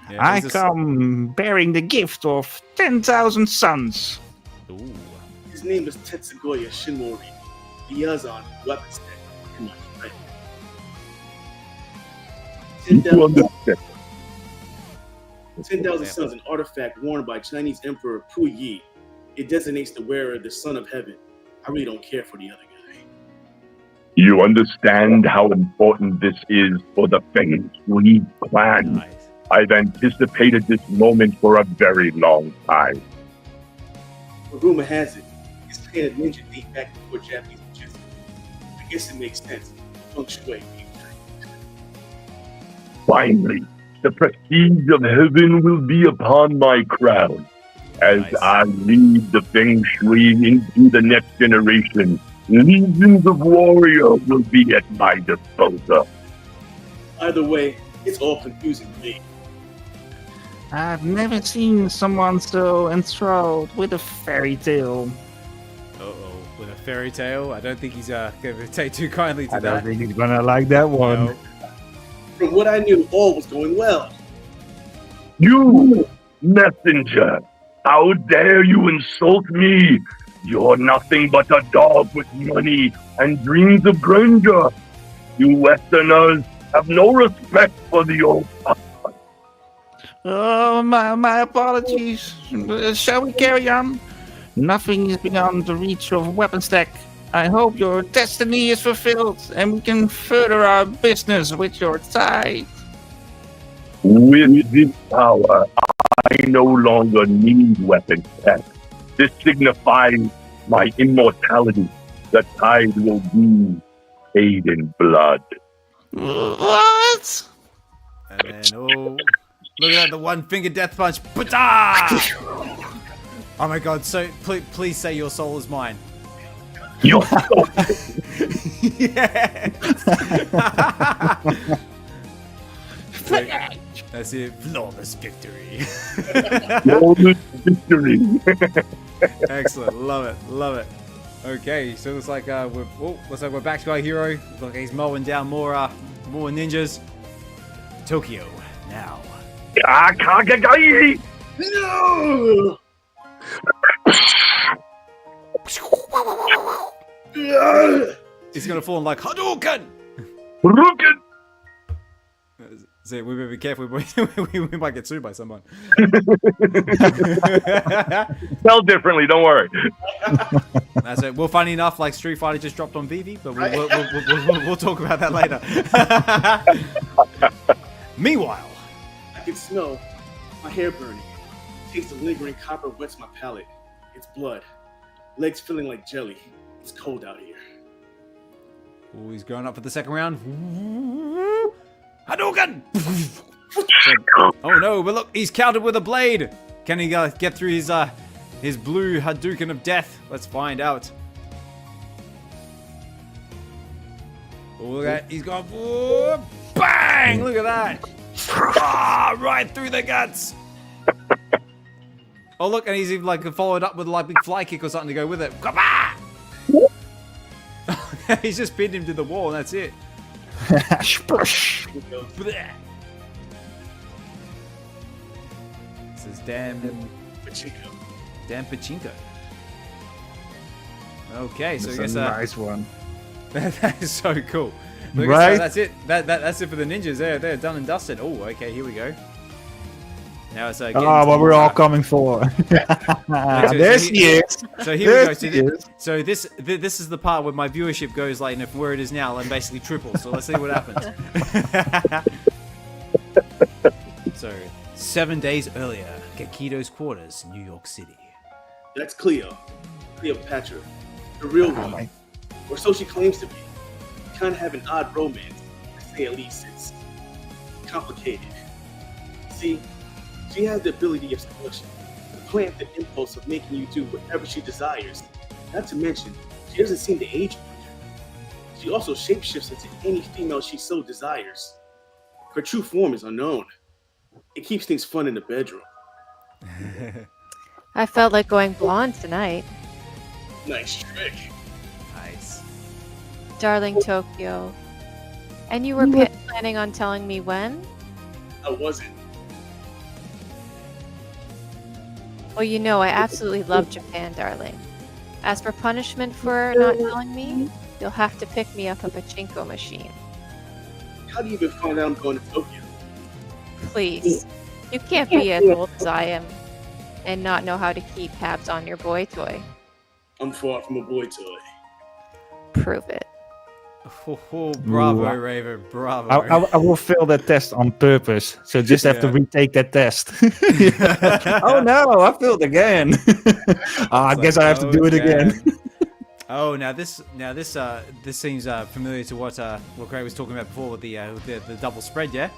Speaker 1: Yeah,
Speaker 5: I
Speaker 1: he's
Speaker 5: come bearing the gift of 10,000 suns.
Speaker 1: Ooh.
Speaker 7: His name is Tetsugoya Shinmori. He has on weapons tech. Pretty much, right?
Speaker 4: You
Speaker 7: 10,000 suns, an artifact worn by Chinese Emperor Puyi. It designates the wearer the son of heaven. I really don't care for the other guy.
Speaker 4: You understand how important this is for the Feng Shui clan.
Speaker 1: Nice.
Speaker 4: I've anticipated this moment for a very long time.
Speaker 7: But rumor has it, his clan of ninja date back before Japanese ninjas. I guess it makes sense. Feng Shui.
Speaker 4: Finally, the prestige of heaven will be upon my crown. As
Speaker 1: Nice.
Speaker 4: I lead the Feng Shui into the next generation, legions of warriors will be at my disposal.
Speaker 7: Either way, it's all confusing to me.
Speaker 5: I've never seen someone so enthralled with a fairy tale.
Speaker 1: Uh-oh. With a fairy tale? I don't think he's going to take too kindly to
Speaker 5: I don't
Speaker 1: that.
Speaker 5: think he's gonna like that one.
Speaker 1: No.
Speaker 7: From what I knew, all was going well.
Speaker 4: You, messenger, how dare you insult me? You're nothing but a dog with money and dreams of grandeur. You Westerners have no respect for the old.
Speaker 5: Oh, my apologies. Shall we carry on? Nothing is beyond the reach of weapons tech. I hope your destiny is fulfilled and we can further our business with your side.
Speaker 4: With this power, I no longer need weapon tech. This signifies my immortality. The tide will be paid in blood.
Speaker 5: What?
Speaker 1: And then, oh, look at that, the one finger death punch. Ba-da! Oh my god, so please say your soul is mine.
Speaker 4: Yo,
Speaker 1: Yes! So, that's it, flawless victory.
Speaker 4: flawless victory.
Speaker 1: Excellent, love it. Okay, so looks like we're back to our hero. Looks like he's mowing down more ninjas. Tokyo now.
Speaker 4: Kagagai!
Speaker 7: No!
Speaker 1: He's gonna fall in like Hadouken.
Speaker 4: Ruken!
Speaker 1: So we better be careful. We might get sued by someone.
Speaker 4: Spelled differently, don't worry.
Speaker 1: That's it. Well, funny enough, like Street Fighter just dropped on VeVe, but we'll talk about that later. Meanwhile,
Speaker 7: I can smell my hair burning. Taste of lingering copper wets my palate. It's blood. Legs feeling like jelly. It's cold out here.
Speaker 1: oh, he's going up for the second round. Hadouken! Oh no, but look, he's countered with a blade. Can he get through his blue Hadouken of death? Let's find out. Oh, look at that. He's gone. Oh, bang! Look at that. Ah, right through the guts. Oh, look, and he's even like followed up with like a big fly kick or something to go with it. He's just pinned him to the wall, and that's it.
Speaker 5: Splush.
Speaker 1: Blech. This is damn pachinko. Okay, so I
Speaker 5: That's
Speaker 1: guess
Speaker 5: a nice one.
Speaker 1: that is so cool. So I guess,
Speaker 5: Right?
Speaker 1: that's it. That's it for the ninjas. They're done and dusted. Oh, okay, here we go. Now it's getting
Speaker 5: Ah,
Speaker 1: to
Speaker 5: what
Speaker 1: the-
Speaker 5: we're all coming for. There she is.
Speaker 1: So here we go.
Speaker 5: There
Speaker 1: So,
Speaker 5: she is.
Speaker 1: so this is the part where my viewership goes like, from where it is now, and basically triples. So let's see what happens. So 7 days earlier, Gekido's quarters, New York City.
Speaker 7: That's Cleopatra. The real one. Or so she claims to be. Kind of have an odd romance. To say at least it's complicated. See, she has the ability of seduction, the plant the impulse of making you do whatever she desires. Not to mention, she doesn't seem to age much. She also shapeshifts into any female she so desires. Her true form is unknown. It keeps things fun in the bedroom.
Speaker 6: I felt like going blonde tonight.
Speaker 7: Nice trick.
Speaker 1: Nice.
Speaker 6: Darling Tokyo. And you were planning on telling me when?
Speaker 7: I wasn't.
Speaker 6: Well, you know, I absolutely love Japan, darling. As for punishment for not telling me, you'll have to pick me up a pachinko machine.
Speaker 7: How do you even find out I'm going to Tokyo?
Speaker 6: Please. You can't be as old as I am and not know how to keep tabs on your boy toy.
Speaker 7: I'm far from a boy toy.
Speaker 6: Prove it.
Speaker 1: Oh, bravo,
Speaker 5: Ooh.
Speaker 1: Raven. Bravo.
Speaker 5: I will fail that test on purpose. So just have to
Speaker 1: Yeah.
Speaker 5: retake that test. Oh no, I failed again. I guess I have to do it again.
Speaker 1: Oh, now this seems familiar to what Graig was talking about before with the double spread, yeah?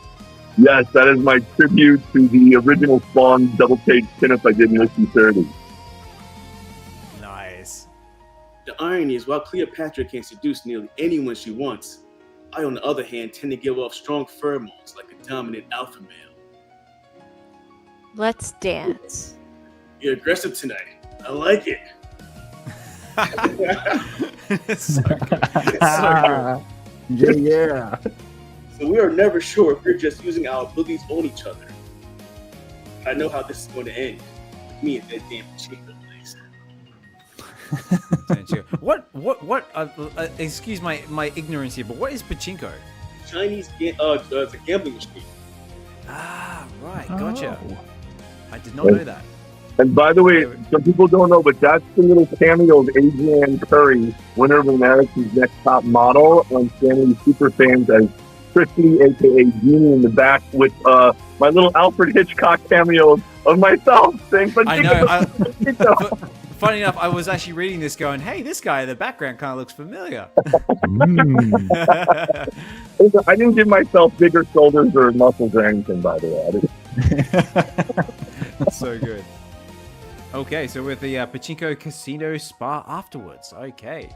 Speaker 4: Yes, that is my tribute to the original Spawn double take pinup I did in Mission 30.
Speaker 1: Nice.
Speaker 7: The irony is, while Cleopatra can seduce nearly anyone she wants, I, on the other hand, tend to give off strong pheromones like a dominant alpha male.
Speaker 6: Let's dance.
Speaker 7: You're aggressive tonight. I like it.
Speaker 1: It's so good. It's so good.
Speaker 5: Yeah.
Speaker 7: So we are never sure if we're just using our abilities on each other. I know how this is going to end. With me at that damn pachinko place.
Speaker 1: Don't you? What? Excuse my ignorance here, but what is pachinko?
Speaker 7: It's a gambling machine.
Speaker 1: Ah, right, gotcha.
Speaker 5: Oh.
Speaker 1: I did not know that.
Speaker 4: And by the way, some people don't know, but that's the little cameo of Adrienne Curry, winner of America's Next Top Model, on Stanley Superfans as Christy, aka Jeannie, in the back with my little Alfred Hitchcock cameo of myself saying,
Speaker 1: I know. funny enough, I was actually reading this going, hey, this guy in the background kind of looks familiar.
Speaker 4: I didn't give myself bigger shoulders or muscles or anything, by the way.
Speaker 1: So good. Okay, so with the Pachinko Casino Spa afterwards. Okay.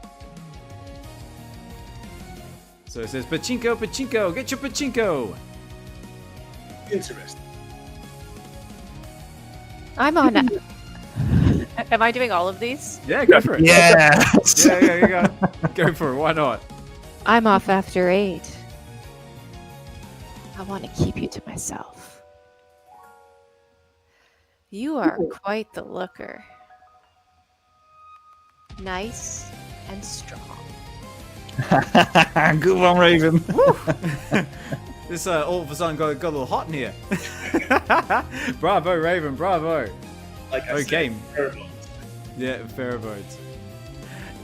Speaker 1: So it says, Pachinko, Pachinko, get your Pachinko.
Speaker 7: Interesting.
Speaker 6: I'm on. Am I doing all of these?
Speaker 1: Yeah, go for it.
Speaker 5: Yeah.
Speaker 1: Yeah, go for it. Why not?
Speaker 6: I'm off after 8. I want to keep you to myself. You are quite the looker. Nice and strong.
Speaker 5: Good one, Raven.
Speaker 1: This all of a sudden got a little hot in here. Bravo, Raven, bravo.
Speaker 7: Like I
Speaker 1: Okay.
Speaker 7: said, pheromones.
Speaker 1: Yeah, pheromones.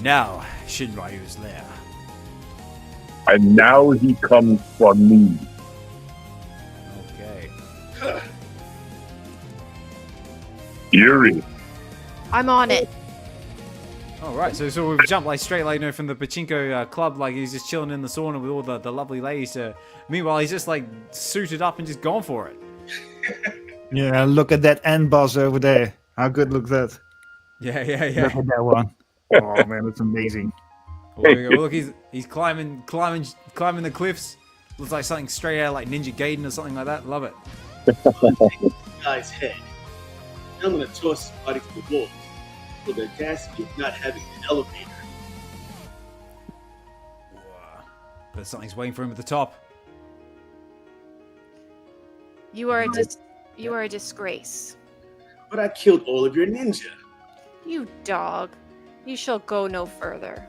Speaker 1: Now, Shinryu's lair.
Speaker 4: And now he comes for me.
Speaker 1: Okay.
Speaker 4: Eerie.
Speaker 6: I'm on it.
Speaker 1: All right, so we've jumped like straight like from the Pachinko club, like he's just chilling in the sauna with all the lovely ladies. Meanwhile, he's just like suited up and just gone for it.
Speaker 5: Yeah, look at that end boss over there. How good looks that?
Speaker 1: Yeah.
Speaker 5: Look at that one. Oh man, that's amazing.
Speaker 1: Oh, there we go. Look, he's climbing the cliffs. Looks like something straight out of like Ninja Gaiden or something like that. Love it.
Speaker 7: Guy's head. I'm gonna toss his body to the wall for the audacity of not having an elevator.
Speaker 1: But something's waiting for him at the top.
Speaker 6: You are a disgrace.
Speaker 7: But I killed all of your ninja.
Speaker 6: You dog. You shall go no further.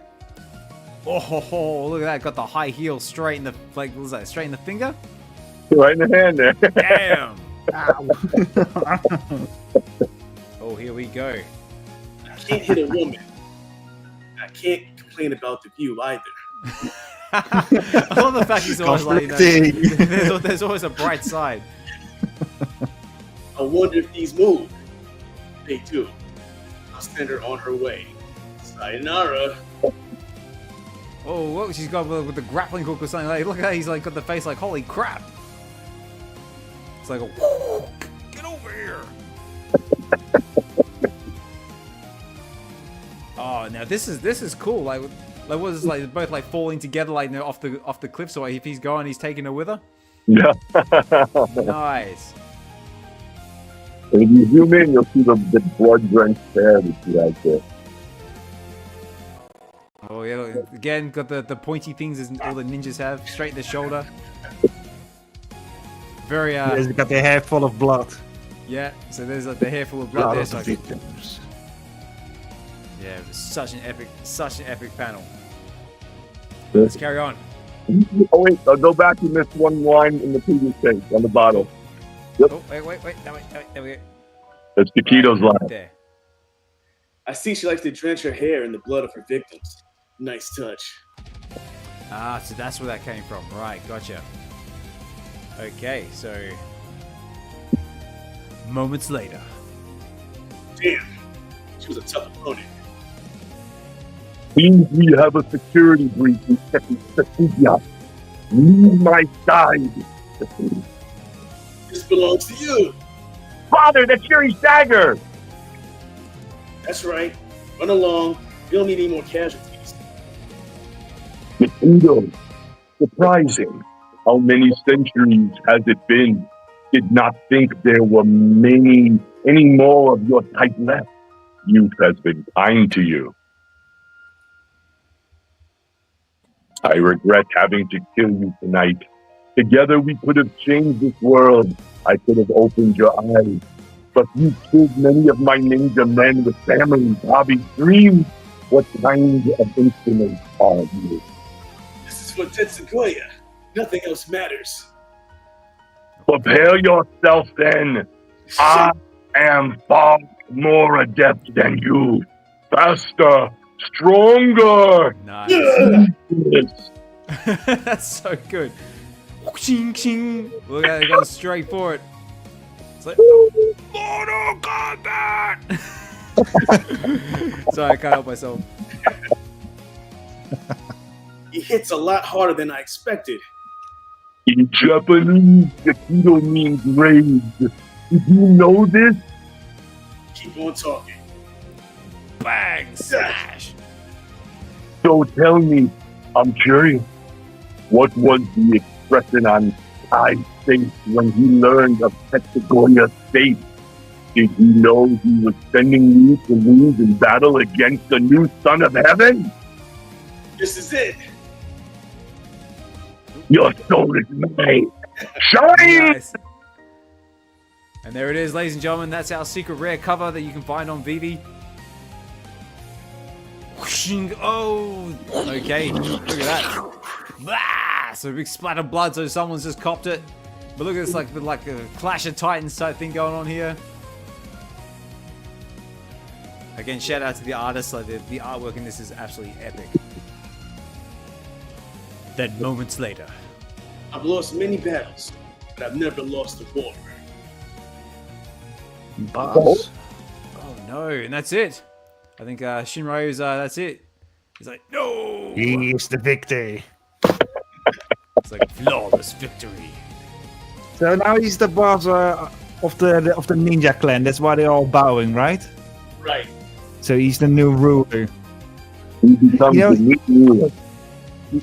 Speaker 1: Oh, look at that! Got the high heel straight in the what was that? Straight in the finger.
Speaker 4: Right in the hand there.
Speaker 1: Damn! Oh, here we go.
Speaker 7: I can't hit a woman. I can't complain about the view either.
Speaker 1: I love the fact he's always like, there's always a bright side.
Speaker 7: I wonder if these move. They do. I'll send her on her way. Sayonara.
Speaker 1: Oh, what she's got with the grappling hook or something like. Look at that! He's like got the face like, holy crap! It's like, get over here! Oh, now this is cool. Like what is this, like both like falling together like off the cliff. So like, if he's going, he's taking her with her.
Speaker 4: Yeah.
Speaker 1: Nice.
Speaker 4: And if you zoom in, you'll see the blood-drenched hair that she has there.
Speaker 1: Oh yeah, look, again got the pointy things as all the ninjas have, straight in the shoulder. Very
Speaker 5: He's got the hair full of blood.
Speaker 1: yeah. So there's like the hair full of blood there.
Speaker 5: of
Speaker 1: So
Speaker 5: the victims.
Speaker 1: yeah, it was such an epic panel. Let's carry on.
Speaker 4: Oh wait, go back. You missed one line in the previous page on the bottom.
Speaker 1: Oh wait, there we go.
Speaker 4: That's Gekido's line.
Speaker 1: There.
Speaker 7: I see she likes to drench her hair in the blood of her victims. Nice touch.
Speaker 1: Ah, so that's where that came from. Right, gotcha. Okay, so moments later.
Speaker 7: Damn. She was a tough opponent.
Speaker 4: Seems we have a security breach in Setsuya. Leave my side.
Speaker 7: This belongs to you.
Speaker 4: Father, that's Yuri's dagger.
Speaker 7: That's right. Run along. You don't need any more casualties.
Speaker 4: Gekido. Surprising. How many centuries has it been? Did not think there were any more of your type left. Youth has been kind to you. I regret having to kill you tonight. Together we could have changed this world. I could have opened your eyes. But you killed many of my ninja men with families, hobbies, dreams. What kind of instruments are you?
Speaker 7: This is for Tetsugoya. Nothing else matters.
Speaker 4: Prepare yourself then. I am far more adept than you. Faster, stronger.
Speaker 1: Nice.
Speaker 4: Yes.
Speaker 1: That's so good. Ching ching. Look at it going straight for it. It's like Mortal Kombat. Sorry, I can't help myself.
Speaker 7: He hits a lot harder than I expected.
Speaker 4: In Japanese, Gekido means rage. Did you know this?
Speaker 7: Keep on talking.
Speaker 1: Bang! Smash!
Speaker 4: So tell me, I'm curious, what was the expression on Kai's face when he learned of Petagoya's fate? Did he know he was sending you to lose in battle against the new son of heaven?
Speaker 7: This is it.
Speaker 4: Your soul is mine. Shine!
Speaker 1: Nice. And there it is, ladies and gentlemen. That's our secret rare cover that you can find on VeVe. Whooshing. Oh, okay. Look at that. Blah! So a big splatter of blood. So someone's just copped it. But look at this, like a Clash of Titans type thing going on here. Again, shout out to the artists. Like the artwork in this is absolutely epic. Then moments later.
Speaker 7: I've lost many battles, but I've never lost a war.
Speaker 5: Boss.
Speaker 1: Oh no, and that's it. I think Shinryu's that's it. He's like, no.
Speaker 5: He is the victor.
Speaker 1: It's like flawless victory.
Speaker 5: So now he's the boss of the ninja clan. That's why they're all bowing, right?
Speaker 7: Right.
Speaker 5: So he's the new ruler.
Speaker 4: He becomes
Speaker 5: You know-
Speaker 4: the new ruler.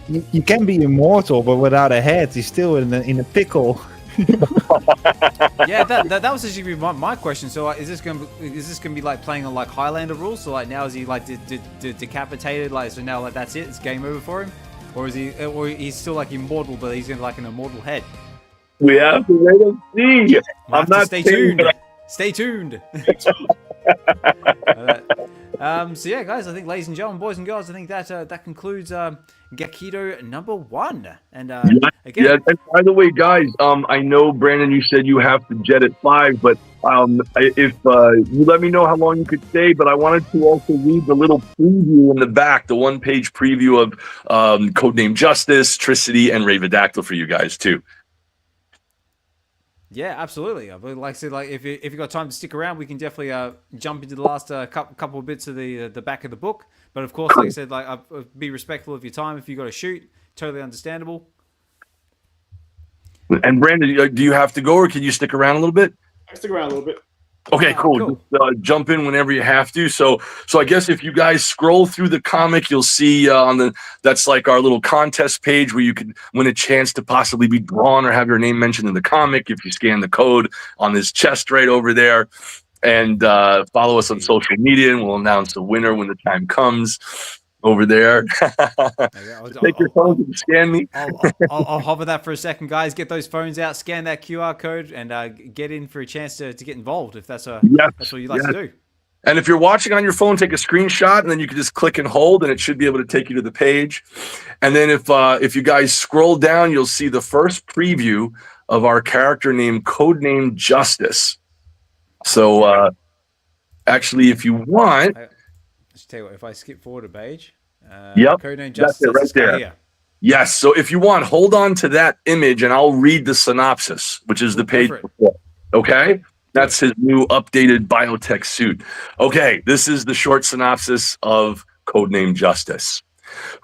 Speaker 5: You can be immortal, but without a head, he's still in a pickle.
Speaker 1: Yeah, that was actually my question. So is this gonna be like playing on like Highlander rules? So like now is he like decapitated? Like so now like that's it? It's game over for him, or is he? Or he's still like immortal, but he's in like an immortal head.
Speaker 4: We have to wait and see.
Speaker 1: We'll have
Speaker 4: I'm
Speaker 1: to
Speaker 4: not
Speaker 1: stay
Speaker 4: saying
Speaker 1: tuned.
Speaker 4: that
Speaker 1: Stay tuned. So yeah, guys, I think, ladies and gentlemen, boys and girls, I think that concludes Gekido number 1. And again,
Speaker 4: Yeah, and by the way, guys, I know, Brandon, you said you have to jet at 5, but if you let me know how long you could stay, but I wanted to also read the little preview in the back, the 1-page preview of Codename Justice, Tricity, and Ravedactyl for you guys, too.
Speaker 1: yeah, absolutely. But like I said, like if you got time to stick around, we can definitely jump into the last couple of bits of the back of the book. But of course, like I said, like be respectful of your time. If you got to shoot, totally understandable.
Speaker 4: And Brandon, do you have to go, or can you stick around a little bit?
Speaker 7: I stick around a little bit.
Speaker 4: Okay, cool. Just, jump in whenever you have to. So I guess if you guys scroll through the comic, you'll see that's like our little contest page where you can win a chance to possibly be drawn or have your name mentioned in the comic if you scan the code on this chest right over there. And follow us on social media, and we'll announce the winner when the time comes over there. Take your phone and scan me.
Speaker 1: I'll hover that for a second, guys. Get those phones out, scan that QR code, and get in for a chance to get involved if that's what you'd like to do.
Speaker 4: And if you're watching on your phone, take a screenshot, and then you can just click and hold, and it should be able to take you to the page. And then if you guys scroll down, you'll see the first preview of our character named Codename Justice. So actually, if you want...
Speaker 1: Let's tell you what, if I skip forward a page,
Speaker 4: that's
Speaker 1: Codename Justice
Speaker 4: it right there.
Speaker 1: here.
Speaker 4: Yes, so if you want, hold on to that image, and I'll read the synopsis, which is the page before. Okay? That's his new updated biotech suit. Okay, this is the short synopsis of Codename Justice.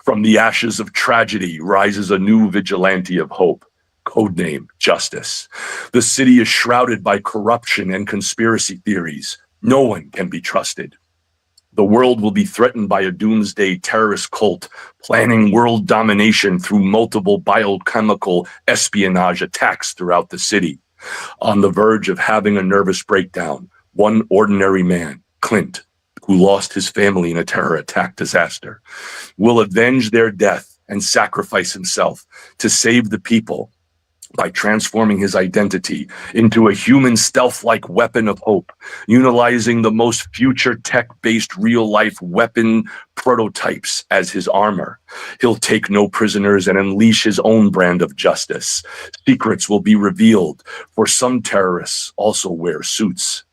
Speaker 4: From the ashes of tragedy rises a new vigilante of hope. Codename Justice. The city is shrouded by corruption and conspiracy theories. No one can be trusted. The world will be threatened by a doomsday terrorist cult planning world domination through multiple biochemical espionage attacks throughout the city. On the verge of having a nervous breakdown, one ordinary man, Clint, who lost his family in a terror attack disaster, will avenge their death and sacrifice himself to save the people by transforming his identity into a human stealth-like weapon of hope, utilizing the most future tech-based real-life weapon prototypes as his armor. He'll take no prisoners and unleash his own brand of justice. Secrets will be revealed, for some terrorists also wear suits.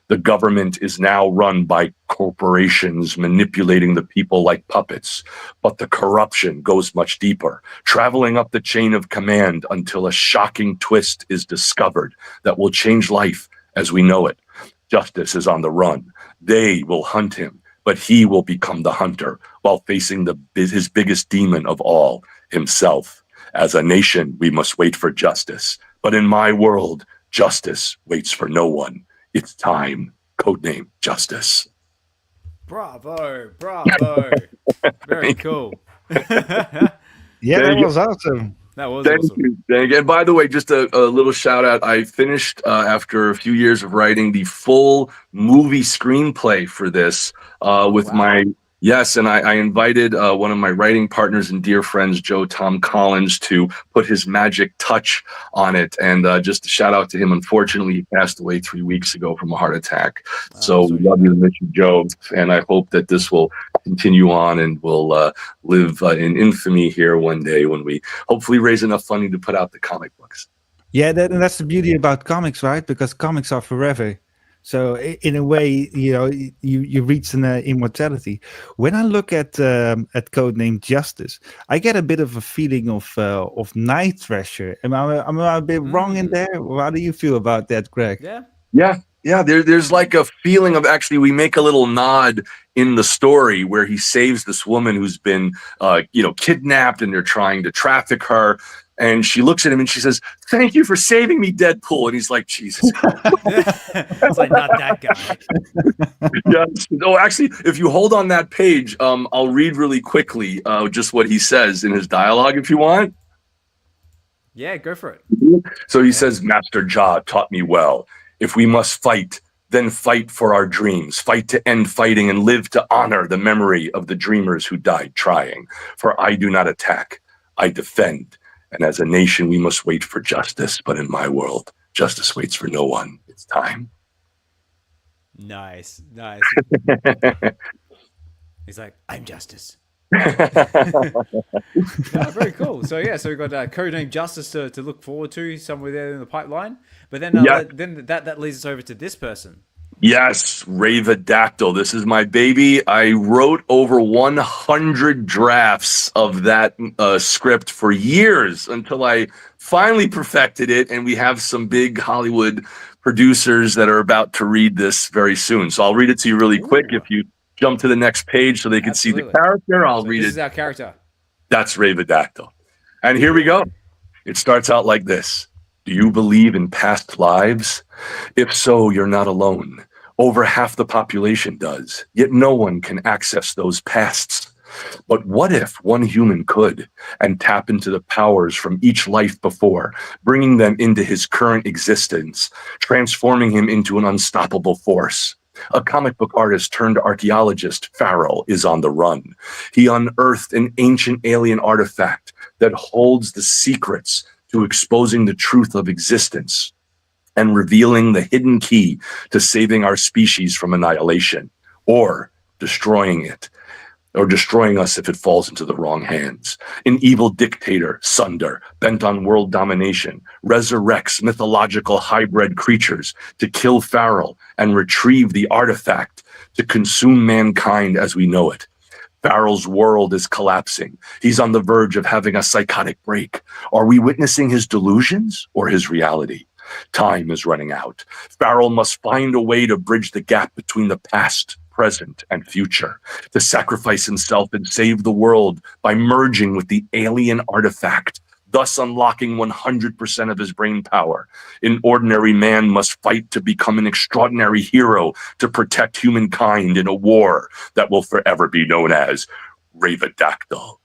Speaker 4: The government is now run by corporations manipulating the people like puppets, but the corruption goes much deeper, traveling up the chain of command until a shocking twist is discovered that will change life as we know it. Justice is on the run. They will hunt him, but he will become the hunter while facing his biggest demon of all, himself. As a nation, we must wait for justice. But in my world, justice waits for no one. It's time. Codename Justice.
Speaker 1: Bravo, bravo. Very cool.
Speaker 5: Yeah, that was awesome.
Speaker 1: That was
Speaker 4: Thank
Speaker 1: awesome.
Speaker 4: you. Thank you. And by the way, just a little shout out. I finished after a few years of writing the full movie screenplay for this with my and I invited one of my writing partners and dear friends, Tom Collins, to put his magic touch on it. And just a shout out to him. Unfortunately, he passed away 3 weeks ago from a heart attack. So we love you to miss you, Joe. And I hope that this will continue on and will live in infamy here one day when we hopefully raise enough funding to put out the comic books.
Speaker 5: Yeah, and that's the beauty about comics, right? Because comics are forever. So in a way, you reach an immortality. When I look at Codename Justice, I get a bit of a feeling of Night Thrasher. Am I a bit wrong in there? How do you feel about that, Greg?
Speaker 4: Yeah. There's like a feeling of, actually, we make a little nod in the story where he saves this woman who's been, kidnapped, and they're trying to traffic her. And she looks at him and she says, "Thank you for saving me, Deadpool." And he's like, Jesus.
Speaker 1: It's like, not that guy.
Speaker 4: Yes. Oh, actually, if you hold on that page, I'll read really quickly just what he says in his dialogue, if you want.
Speaker 1: Yeah, go for it.
Speaker 4: So he says, "Master Ja taught me well. If we must fight, then fight for our dreams. Fight to end fighting and live to honor the memory of the dreamers who died trying. For I do not attack, I defend. And as a nation, we must wait for justice. But in my world, justice waits for no one. It's time."
Speaker 1: Nice. He's like, "I'm justice." Very cool. So we've got Codename Justice to look forward to somewhere there in the pipeline. But then then that leads us over to this person.
Speaker 4: Yes, Ravedactyl. This is my baby. I wrote over 100 drafts of that script for years until I finally perfected it. And we have some big Hollywood producers that are about to read this very soon. So I'll read it to you really quick. If you jump to the next page so they can see the character, I'll read it.
Speaker 1: This is our character.
Speaker 4: That's Ravedactyl. And here we go. It starts out like this. Do you believe in past lives? If so, you're not alone. Over half the population does, yet no one can access those pasts. But what if one human could, and tap into the powers from each life before, bringing them into his current existence, transforming him into an unstoppable force? A comic book artist turned archaeologist, Farrell, is on the run. He unearthed an ancient alien artifact that holds the secrets to exposing the truth of existence and revealing the hidden key to saving our species from annihilation, or destroying it, or destroying us if it falls into the wrong hands. An evil dictator, Sunder, bent on world domination, resurrects mythological hybrid creatures to kill Farrell and retrieve the artifact to consume mankind as we know it. Farrell's world is collapsing. He's on the verge of having a psychotic break. Are we witnessing his delusions or his reality? Time is running out. Farrell must find a way to bridge the gap between the past, present, and future, to sacrifice himself and save the world by merging with the alien artifact, thus unlocking 100% of his brain power. An ordinary man must fight to become an extraordinary hero to protect humankind in a war that will forever be known as Ravedactyl.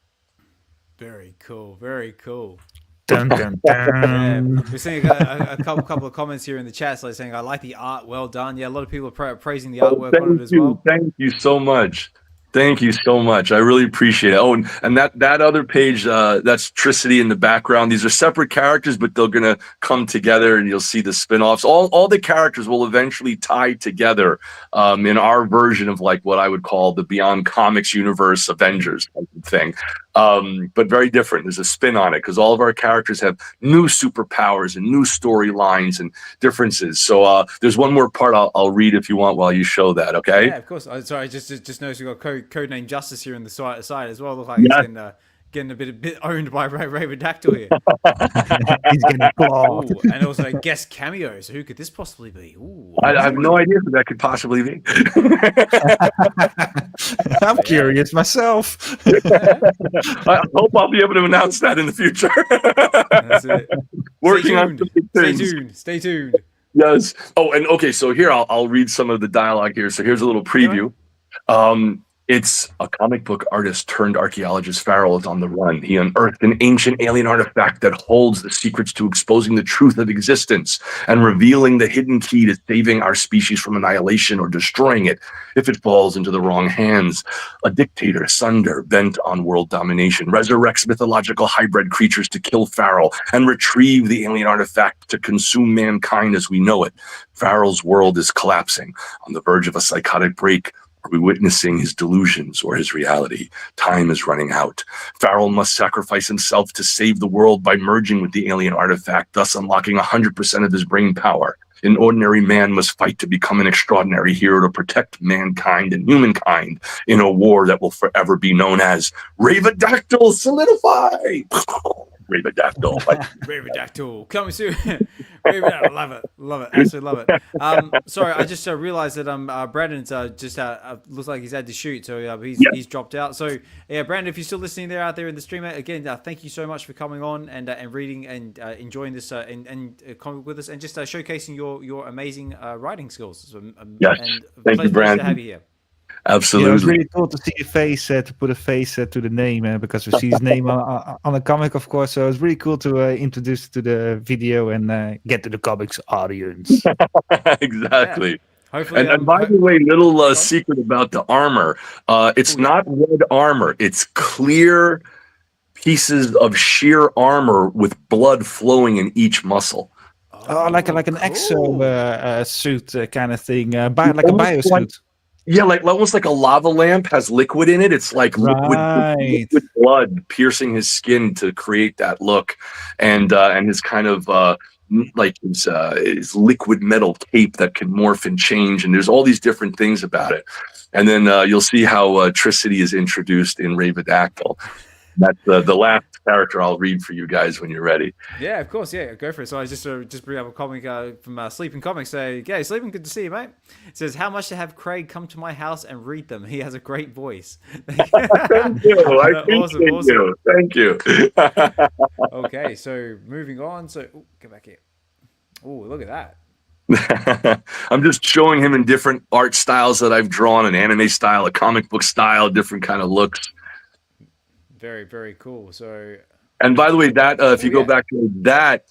Speaker 1: Very cool. Very cool.
Speaker 5: Dun, dun, dun.
Speaker 1: We're seeing a couple of comments here in the chat, so saying, "I like the art, well done." Yeah, a lot of people are praising the artwork on it as well.
Speaker 4: Thank you so much. Thank you so much. I really appreciate it. Oh, and that other page, that's Tricity in the background. These are separate characters, but they're going to come together and you'll see the spin-offs. All the characters will eventually tie together in our version of like what I would call the Beyond Comics universe Avengers thing. But very different. There's a spin on it because all of our characters have new superpowers and new storylines and differences. So there's one more part I'll read if you want while you show that. Okay.
Speaker 1: Yeah, of course. Sorry, just noticed we got Codename Justice here in the side as well. Look like it's in getting a bit owned by Raverdactyl here.
Speaker 5: He's getting clawed.
Speaker 1: Ooh, and also guest cameo. So who could this possibly be? Ooh,
Speaker 4: I have no idea who that could possibly be.
Speaker 5: I'm curious myself.
Speaker 4: I hope I'll be able to announce that in the future.
Speaker 1: That's it.
Speaker 4: Working on some big
Speaker 1: Stay
Speaker 4: things.
Speaker 1: tuned. Stay tuned.
Speaker 4: Yes. Oh, and okay, so here I'll read some of the dialogue here. So here's a little preview. It's a comic book artist turned archaeologist. Farrell is on the run. He unearthed an ancient alien artifact that holds the secrets to exposing the truth of existence and revealing the hidden key to saving our species from annihilation or destroying it if it falls into the wrong hands. A dictator, Sunder, bent on world domination, resurrects mythological hybrid creatures to kill Farrell and retrieve the alien artifact to consume mankind as we know it. Farrell's world is collapsing on the verge of a psychotic break. Are we witnessing his delusions or his reality? Time is running out. Farrell must sacrifice himself to save the world by merging with the alien artifact, thus unlocking 100% of his brain power. An ordinary man must fight to become an extraordinary hero to protect mankind and humankind in a war that will forever be known as Raverdactyl Solidify. Raverdactyl.
Speaker 1: Raverdactyl coming soon. Raverdactyl, love it, absolutely love it. Sorry, I just realized that Brandon's just looks like he's had to shoot, so he's dropped out. So yeah, Brandon, if you're still listening there out there in the stream, again, thank you so much for coming on and reading and enjoying this and comic with us and just showcasing your amazing writing skills.
Speaker 4: Yes,
Speaker 1: and
Speaker 4: thank you, Brandon.
Speaker 1: To have you here.
Speaker 4: Absolutely.
Speaker 5: Yeah, it was really cool to see a face, to put a face to the name, because we see his name on a comic, of course. So it was really cool to introduce to the video and get to the comics audience.
Speaker 4: Exactly.
Speaker 1: Yeah. Hopefully,
Speaker 4: and by the way, little secret about the armor. It's not red armor. It's clear pieces of sheer armor with blood flowing in each muscle.
Speaker 5: Oh, like an exo suit kind of thing, like a biosuit.
Speaker 4: Yeah, like almost like a lava lamp has liquid in it. It's like liquid blood piercing his skin to create that look, and his kind of like his liquid metal cape that can morph and change. And there's all these different things about it. And then you'll see how Tricity is introduced in Raverdactyl. That's the last character I'll read for you guys when you're ready.
Speaker 1: Yeah, of course. Yeah, go for it. So I just bring up a comic from Sleeping Comics. Say, yeah, Sleeping, good to see you, mate. It says, how much to have Craig come to my house and read them? He has a great voice.
Speaker 4: Thank you. I appreciate you. Thank you.
Speaker 1: Okay, so moving on. So get back here. Oh, look at that.
Speaker 4: I'm just showing him in different art styles that I've drawn, an anime style, a comic book style, different kind of looks.
Speaker 1: Very, very cool. So,
Speaker 4: and by the way, that if you go back to that,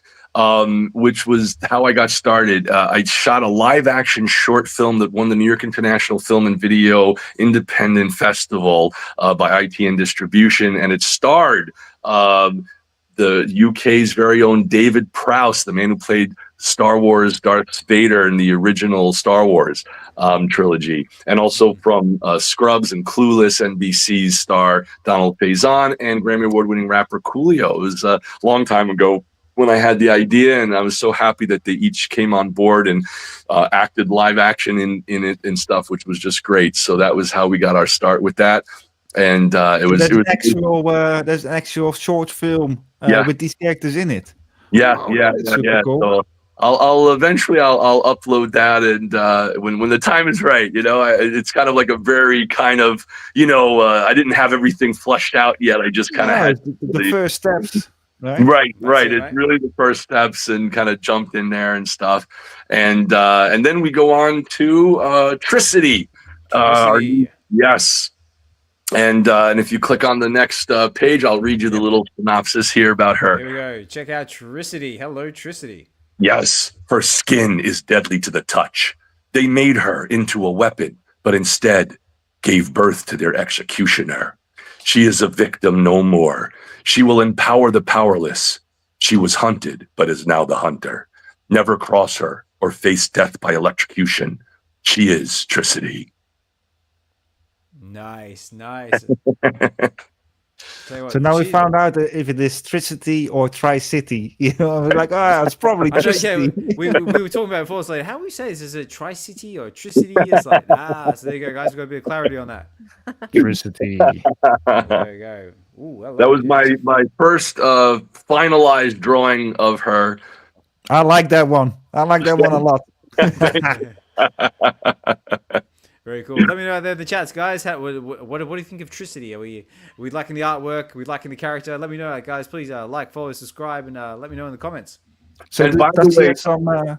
Speaker 4: which was how I got started, I shot a live action short film that won the New York International Film and Video Independent Festival by ITN Distribution, and it starred the UK's very own David Prowse, the man who played Star Wars Darth Vader in the original Star Wars trilogy, and also from Scrubs and Clueless, NBC's star Donald Faison, and Grammy Award-winning rapper Coolio. It was a long time ago when I had the idea, and I was so happy that they each came on board and acted live action in it and stuff, which was just great. So that was how we got our start with that. And there's
Speaker 5: an actual short film with these characters in it.
Speaker 4: Yeah,
Speaker 5: wow,
Speaker 4: yeah.
Speaker 5: Cool.
Speaker 4: So I'll eventually upload that, and when the time is right, it's kind of like a very kind of I didn't have everything fleshed out yet. I just kind of had
Speaker 5: the first steps.
Speaker 4: Right. It's really the first steps, and kind of jumped in there and stuff, and then we go on to Tricity. Yes. And if you click on the next page, I'll read you the little synopsis here about her.
Speaker 1: Here we go. Check out Tricity. Hello, Tricity.
Speaker 4: Yes, her skin is deadly to the touch. They made her into a weapon, but instead gave birth to their executioner. She is a victim no more. She will empower the powerless. She was hunted, but is now the hunter. Never cross her or face death by electrocution. She is Tricity.
Speaker 1: Nice. Tell you what,
Speaker 5: So now we
Speaker 1: she's-
Speaker 5: found out if it is Tricity or Tri-City. You know, we're like, it's probably
Speaker 1: I know, yeah,
Speaker 5: Tricity.
Speaker 1: we were talking about it before. It's like, how we say this? Is it Tri-City or Tricity? It's like, so there you go, guys. We've got a bit of clarity on that.
Speaker 5: Tricity.
Speaker 1: There you go. Ooh, I love
Speaker 4: That was
Speaker 1: it.
Speaker 4: my first finalized drawing of her.
Speaker 5: I like that one. I like that one a lot.
Speaker 1: Very cool. Let me know there in the chats, guys. What do you think of Tricity? Are we liking the artwork? Are we liking the character? Let me know, guys. Please like, follow, subscribe, and let me know in the comments.
Speaker 5: So
Speaker 4: And by the
Speaker 5: does he
Speaker 4: way-
Speaker 5: have some?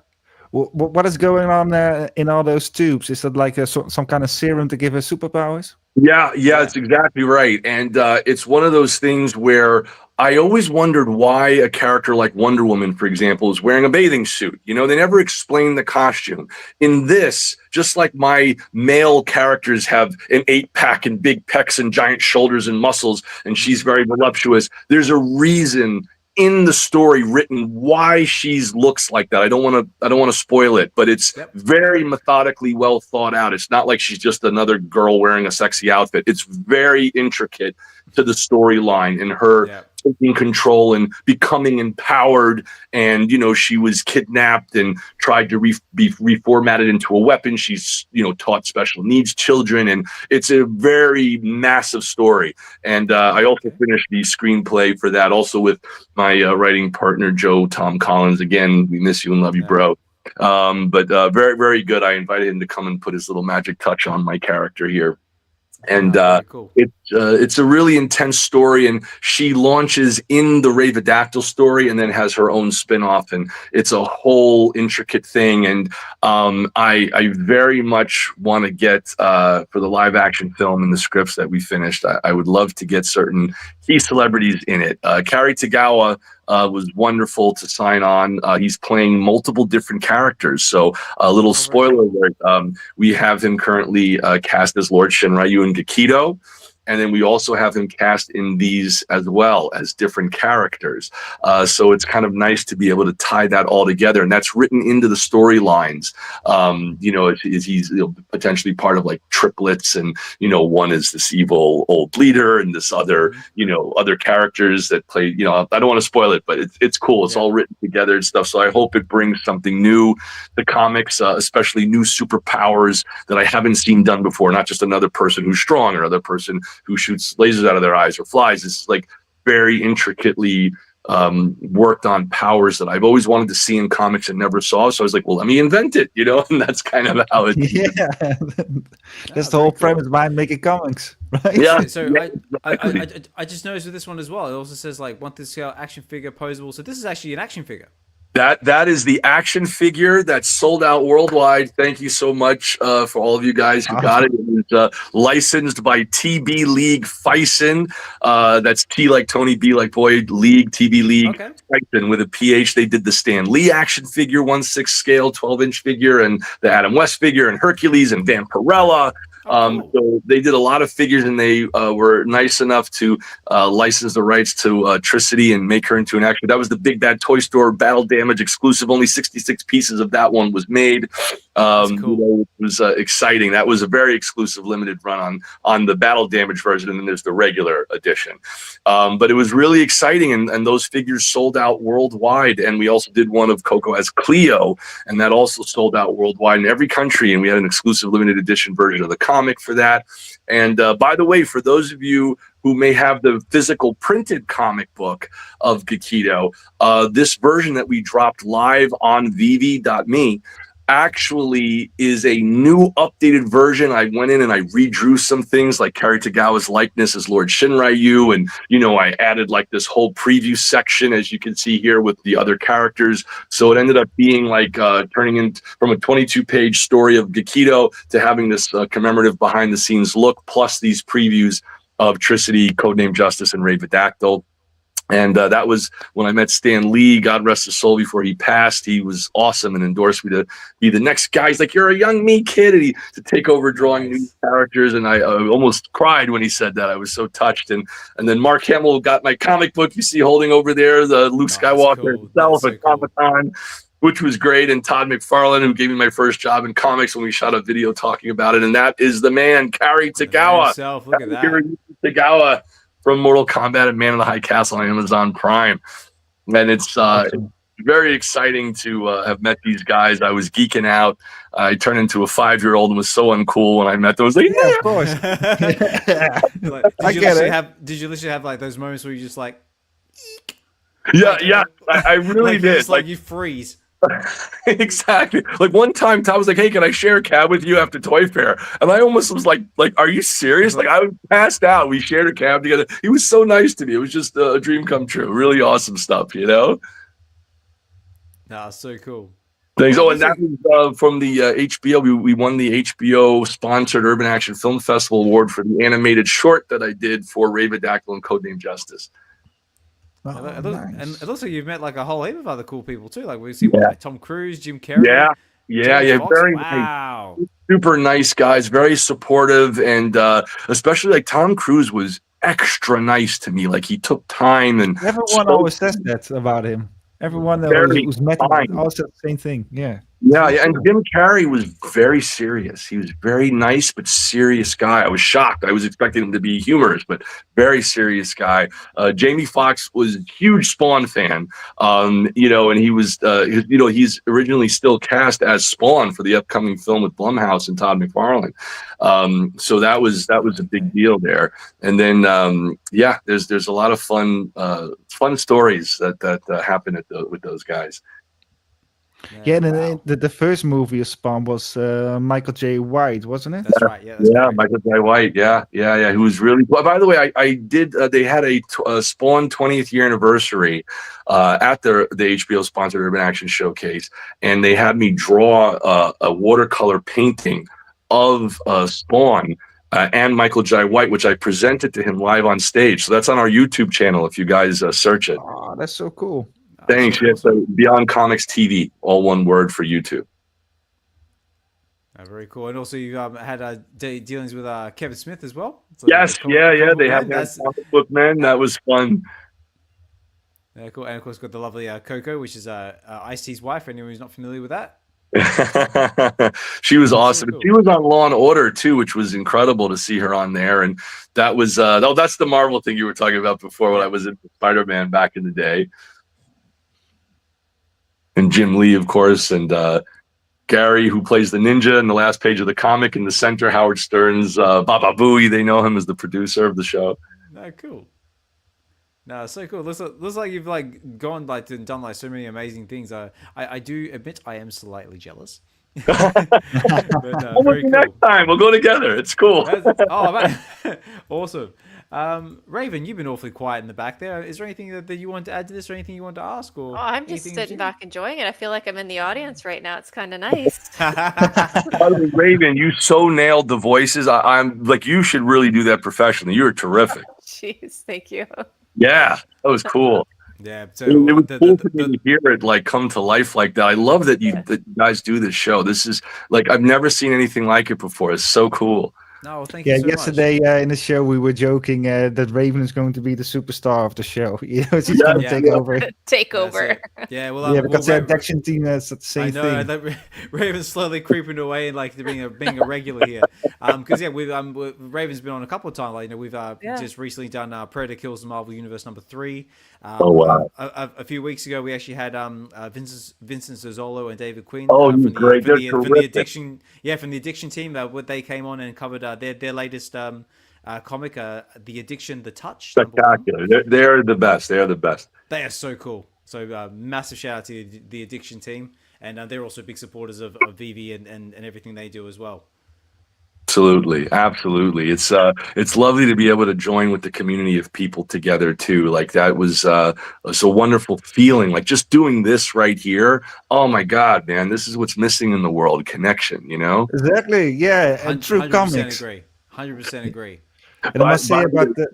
Speaker 5: What is going on in all those tubes? Is that like some kind of serum to give her superpowers?
Speaker 4: Yeah, it's exactly right. And it's one of those things where I always wondered why a character like Wonder Woman, for example, is wearing a bathing suit. You know, they never explain the costume. In this, just like my male characters have an 8-pack and big pecs and giant shoulders and muscles, and she's very voluptuous, there's a reason in the story written why she's looks like that. I don't want to spoil it, but it's very methodically well thought out. It's not like she's just another girl wearing a sexy outfit. It's very intricate to the storyline and her taking control and becoming empowered. And, you know, she was kidnapped and tried to be reformatted into a weapon. She's, you know, taught special needs children, and it's a very massive story. And I also finished the screenplay for that, also with my writing partner, Tom Collins. Again, we miss you and love you, bro. But very, very good. I invited him to come and put his little magic touch on my character here. And
Speaker 1: cool.
Speaker 4: it's a really intense story, and she launches in the Ravedactyl story and then has her own spin-off, and it's a whole intricate thing. And I very much want to get for the live action film and the scripts that we finished, I would love to get certain key celebrities in it. Cary Tagawa was wonderful to sign on. He's playing multiple different characters. So a little spoiler alert, we have him currently cast as Lord Shinryu in Gekido. And then we also have him cast in these as well as different characters. So it's kind of nice to be able to tie that all together. And that's written into the storylines. You know, he's potentially part of like triplets, and, you know, one is this evil old leader and this other, you know, other characters that play, you know, I don't want to spoil it, but it's cool. It's all written together and stuff. So I hope it brings something new to comics, especially new superpowers that I haven't seen done before. Not just another person who's strong or another person who shoots lasers out of their eyes or flies. It's like very intricately worked on powers that I've always wanted to see in comics and never saw. So I was like, well, let me invent it, you know, and that's kind of how it.
Speaker 5: Yeah, that's the whole premise behind making comics, right?
Speaker 4: Yeah.
Speaker 1: So I just noticed with this one as well. It also says like 1/3 scale action figure posable. So this is actually an action figure.
Speaker 4: That is the action figure that's sold out worldwide. Thank you so much for all of you guys who got it. It was licensed by TB League Fison. That's T like Tony, B like boy, League, TB League, Fison with a PH. They did the Stan Lee action figure, 1/6 scale, 12-inch figure, and the Adam West figure, and Hercules, and Vampirella. So they did a lot of figures, and they were nice enough to license the rights to Tricity and make her into an action. That was the Big Bad Toy Store Battle Damage exclusive. Only 66 pieces of that one was made.
Speaker 1: Cool.
Speaker 4: You know, it was exciting. That was a very exclusive limited run on the Battle Damage version, and then there's the regular edition. But it was really exciting, and those figures sold out worldwide. And we also did one of Coco as Cleo, and that also sold out worldwide in every country. And we had an exclusive limited edition version of the comic for that. And by the way, for those of you who may have the physical printed comic book of Gekido, this version that we dropped live on VeVe.me actually is a new updated version. I went in and I redrew some things like Cary Tagawa's likeness as Lord Shinryu, and, you know, I added like this whole preview section, as you can see here, with the other characters. So it ended up being like turning in from a 22-page story of Gekido to having this commemorative behind the scenes look, plus these previews of Tricity, Codename Justice, and Ravedactyl. And that was when I met Stan Lee, God rest his soul, before he passed. He was awesome and endorsed me to be the next guy. He's like, "You're a young me, kid," and to take over drawing new characters. And I almost cried when he said that. I was so touched. And then Mark Hamill got my comic book you see holding over there, the Luke Skywalker himself at Comic-Con, which was great. And Todd McFarlane, who gave me my first job in comics when we shot a video talking about it. And that is the man, Cary Tagawa.
Speaker 1: Look at that.
Speaker 4: Tagawa. from Mortal Kombat and Man in the High Castle on Amazon Prime. And it's very exciting to have met these guys. I was geeking out. I turned into a 5-year-old and was so uncool when I met them. I was like,
Speaker 5: Yeah, of course.
Speaker 1: Like,
Speaker 5: I get it.
Speaker 1: Did you literally have like those moments where you just like,
Speaker 4: yeah, I really
Speaker 1: like,
Speaker 4: did.
Speaker 1: just, like you freeze.
Speaker 4: Exactly. Like one time Tom was like, hey, can I share a cab with you after Toy Fair? And I almost was like, are you serious? Like I was passed out. We shared a cab together. He was so nice to me. It was just a dream come true. Really awesome stuff, you know?
Speaker 1: Nah, so cool.
Speaker 4: Thanks. Oh, and that was from the HBO. We won the HBO sponsored Urban Action Film Festival Award for the animated short that I did for Ravadactyl and Codename Justice.
Speaker 5: Oh,
Speaker 1: And
Speaker 5: nice.
Speaker 1: it looks like you've met like a whole heap of other cool people too. Like we've seen like Tom Cruise, Jim Carrey.
Speaker 4: Yeah.
Speaker 1: Fox.
Speaker 4: Very
Speaker 1: Wow.
Speaker 4: nice. Super nice guys, very supportive, and especially like Tom Cruise was extra nice to me. Like he took time and
Speaker 5: Everyone always says that about him. Everyone who's met him always says the same thing. Yeah.
Speaker 4: Yeah, and Jim Carrey was very serious. He was very nice but serious guy. I was shocked. I was expecting him to be humorous, but very serious guy. Jamie Foxx was a huge Spawn fan, you know, and he was, you know, he's originally still cast as Spawn for the upcoming film with Blumhouse and Todd McFarlane. So that was a big deal there. And then, yeah, there's a lot of fun stories that happen with those guys.
Speaker 5: Yeah, and then the first movie of Spawn was Michael J. White, wasn't it?
Speaker 1: That's right. Yeah. That's
Speaker 4: Yeah,
Speaker 1: correct.
Speaker 4: Michael J. White. Yeah. Who was really. Well, by the way, I did. They had a Spawn 20th year anniversary at the HBO sponsored Urban Action Showcase, and they had me draw a watercolor painting of Spawn. And Michael J. White, which I presented to him live on stage. So that's on our YouTube channel if you guys search it.
Speaker 5: Oh, that's so cool.
Speaker 4: Thanks.
Speaker 1: So
Speaker 4: Yeah,
Speaker 1: awesome.
Speaker 4: so Beyond Comics TV, all one word for YouTube.
Speaker 1: Very cool. And also you had dealings with Kevin Smith as well. So
Speaker 4: Yes, yeah. They have
Speaker 1: that.
Speaker 4: that comic book man. That was fun.
Speaker 1: Yeah, cool. And of course, got the lovely Coco, which is Ice-T's wife. Anyone who's not familiar with that.
Speaker 4: She was awesome.
Speaker 1: cool.
Speaker 4: She was on Law and Order too, which was incredible to see her on there. And that was that's the Marvel thing you were talking about before when I was in Spider-Man back in the day. And Jim Lee, of course, and Gary, who plays the ninja in the last page of the comic. In the center, Howard Stern's Baba Booey. They know him as the producer of the show.
Speaker 1: No, cool. No, so cool. Looks like you've like gone like and done like so many amazing things. I do admit I am slightly jealous. But, very cool.
Speaker 4: Next time we'll go together. It's cool.
Speaker 1: Oh man, awesome. Raven, you've been awfully quiet in the back there. Is there anything that you want to add to this, or anything you want to ask? Or
Speaker 6: Oh, I'm just
Speaker 1: anything
Speaker 6: sitting back enjoying it. I feel like I'm in the audience right now. It's kind of nice.
Speaker 4: By the way, Raven, you so nailed the voices. I'm like, you should really do that professionally. You were terrific.
Speaker 6: Jeez, thank you.
Speaker 4: Yeah, that was cool.
Speaker 1: Yeah, so
Speaker 4: It was cool to hear it like come to life like that. I love that you guys do this show. This is like I've never seen anything like it before. It's so cool.
Speaker 1: No, thank
Speaker 5: Yeah,
Speaker 1: you so
Speaker 5: yesterday in the show we were joking that Raven is going to be the superstar of the show. You know, she's going to take over.
Speaker 6: Take
Speaker 1: much.
Speaker 6: over.
Speaker 1: Yeah, well,
Speaker 5: Yeah, because the
Speaker 1: Raven-
Speaker 5: addiction team is the
Speaker 1: I
Speaker 5: same
Speaker 1: know,
Speaker 5: thing.
Speaker 1: and that Raven's slowly creeping away and like being a regular here. Because yeah, Raven's been on a couple of times. Like we've just recently done Predator Kills the Marvel Universe #3.
Speaker 4: Oh wow!
Speaker 1: A few weeks ago, we actually had Vincent Zozzolo and David Quinn.
Speaker 4: Oh,
Speaker 1: from
Speaker 4: great! They're
Speaker 1: from the
Speaker 4: terrific.
Speaker 1: addiction. Yeah, from the addiction team. They came on and covered their latest comic, The Addiction, The Touch.
Speaker 4: Spectacular. They're the best. They are the best.
Speaker 1: They are so cool. So massive shout out to the Addiction team, and they're also big supporters of VeVe and everything they do as well.
Speaker 4: Absolutely. It's lovely to be able to join with the community of people together too. Like that was a wonderful feeling. Like just doing this right here. Oh my God, man, this is what's missing in the world: connection. You know.
Speaker 5: Exactly. Yeah, and true
Speaker 1: 100%
Speaker 5: comics.
Speaker 1: agree. 100% agree.
Speaker 5: And I must say about the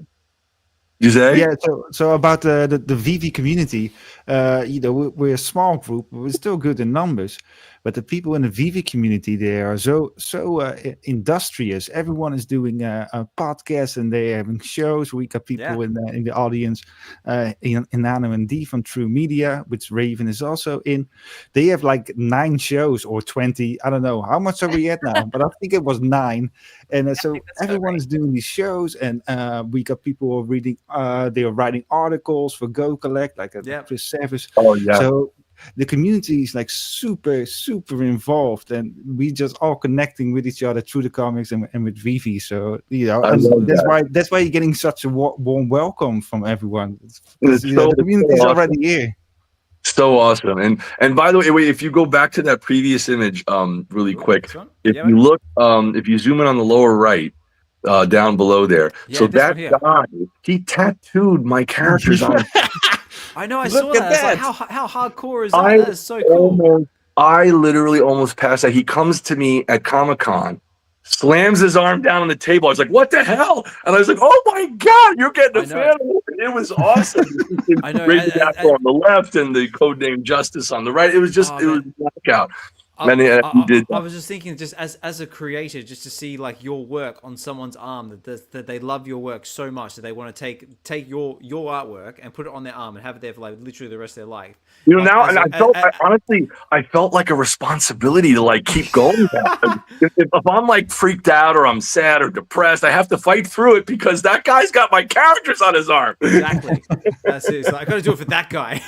Speaker 4: You say?
Speaker 5: yeah, so about the VeVe community, you know, we're a small group, but we're still good in numbers. But the people in the VeVe community, they are so industrious. Everyone is doing a podcast and they're having shows. We got people in the audience, in Nano and D from True Media, which Raven is also in. They have like 9 shows or 20. I don't know how much are we at now, but I think it was 9. And so everyone is doing these shows, and we got people who are reading. They are writing articles for Go Collect, like Chris Savage.
Speaker 4: Oh yeah.
Speaker 5: So the community is like super involved, and we just all connecting with each other through the comics and with VeVe. So that's why you're getting such a warm welcome from everyone. The community is already here.
Speaker 4: So awesome. And by the way, if you go back to that previous image really quick, if you look, if you zoom in on the lower right, down below there, so that guy, he tattooed my characters on.
Speaker 1: I know, I saw that. I was like, how hardcore is that? That is so cool.
Speaker 4: I literally almost passed out. He comes to me at Comic-Con, slams his arm down on the table. I was like, what the hell? And I was like, oh my God, you're getting a fan. It was awesome. I know. On the left and the codename Justice on the right. It was just, it was a blackout.
Speaker 1: I was just thinking, just as a creator, just to see like your work on someone's arm, that they love your work so much that they want to take your artwork and put it on their arm and have it there for like literally the rest of their life.
Speaker 4: You know, now, and I felt like a responsibility to like keep going. if I'm like freaked out or I'm sad or depressed, I have to fight through it because that guy's got my characters on his arm.
Speaker 1: Exactly. That's it. So I got to do it for that guy.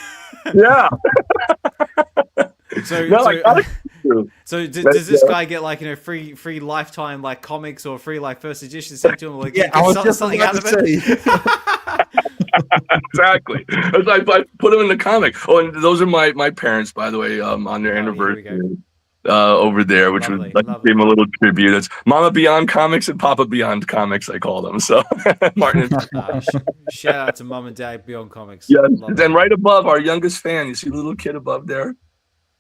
Speaker 4: Yeah.
Speaker 1: So does this guy get like, you know, free lifetime like comics or free like first edition sent to him? Like,
Speaker 5: I was just something out of it.
Speaker 4: Exactly. I put him in the comic. Oh, and those are my parents, by the way, on their anniversary over there, which was like gave him a little tribute. It's Mama Beyond Comics and Papa Beyond Comics, I call them. So Martin.
Speaker 1: Shout out to Mom and Dad Beyond Comics.
Speaker 4: Yeah, and right above our youngest fan, you see the little kid above there.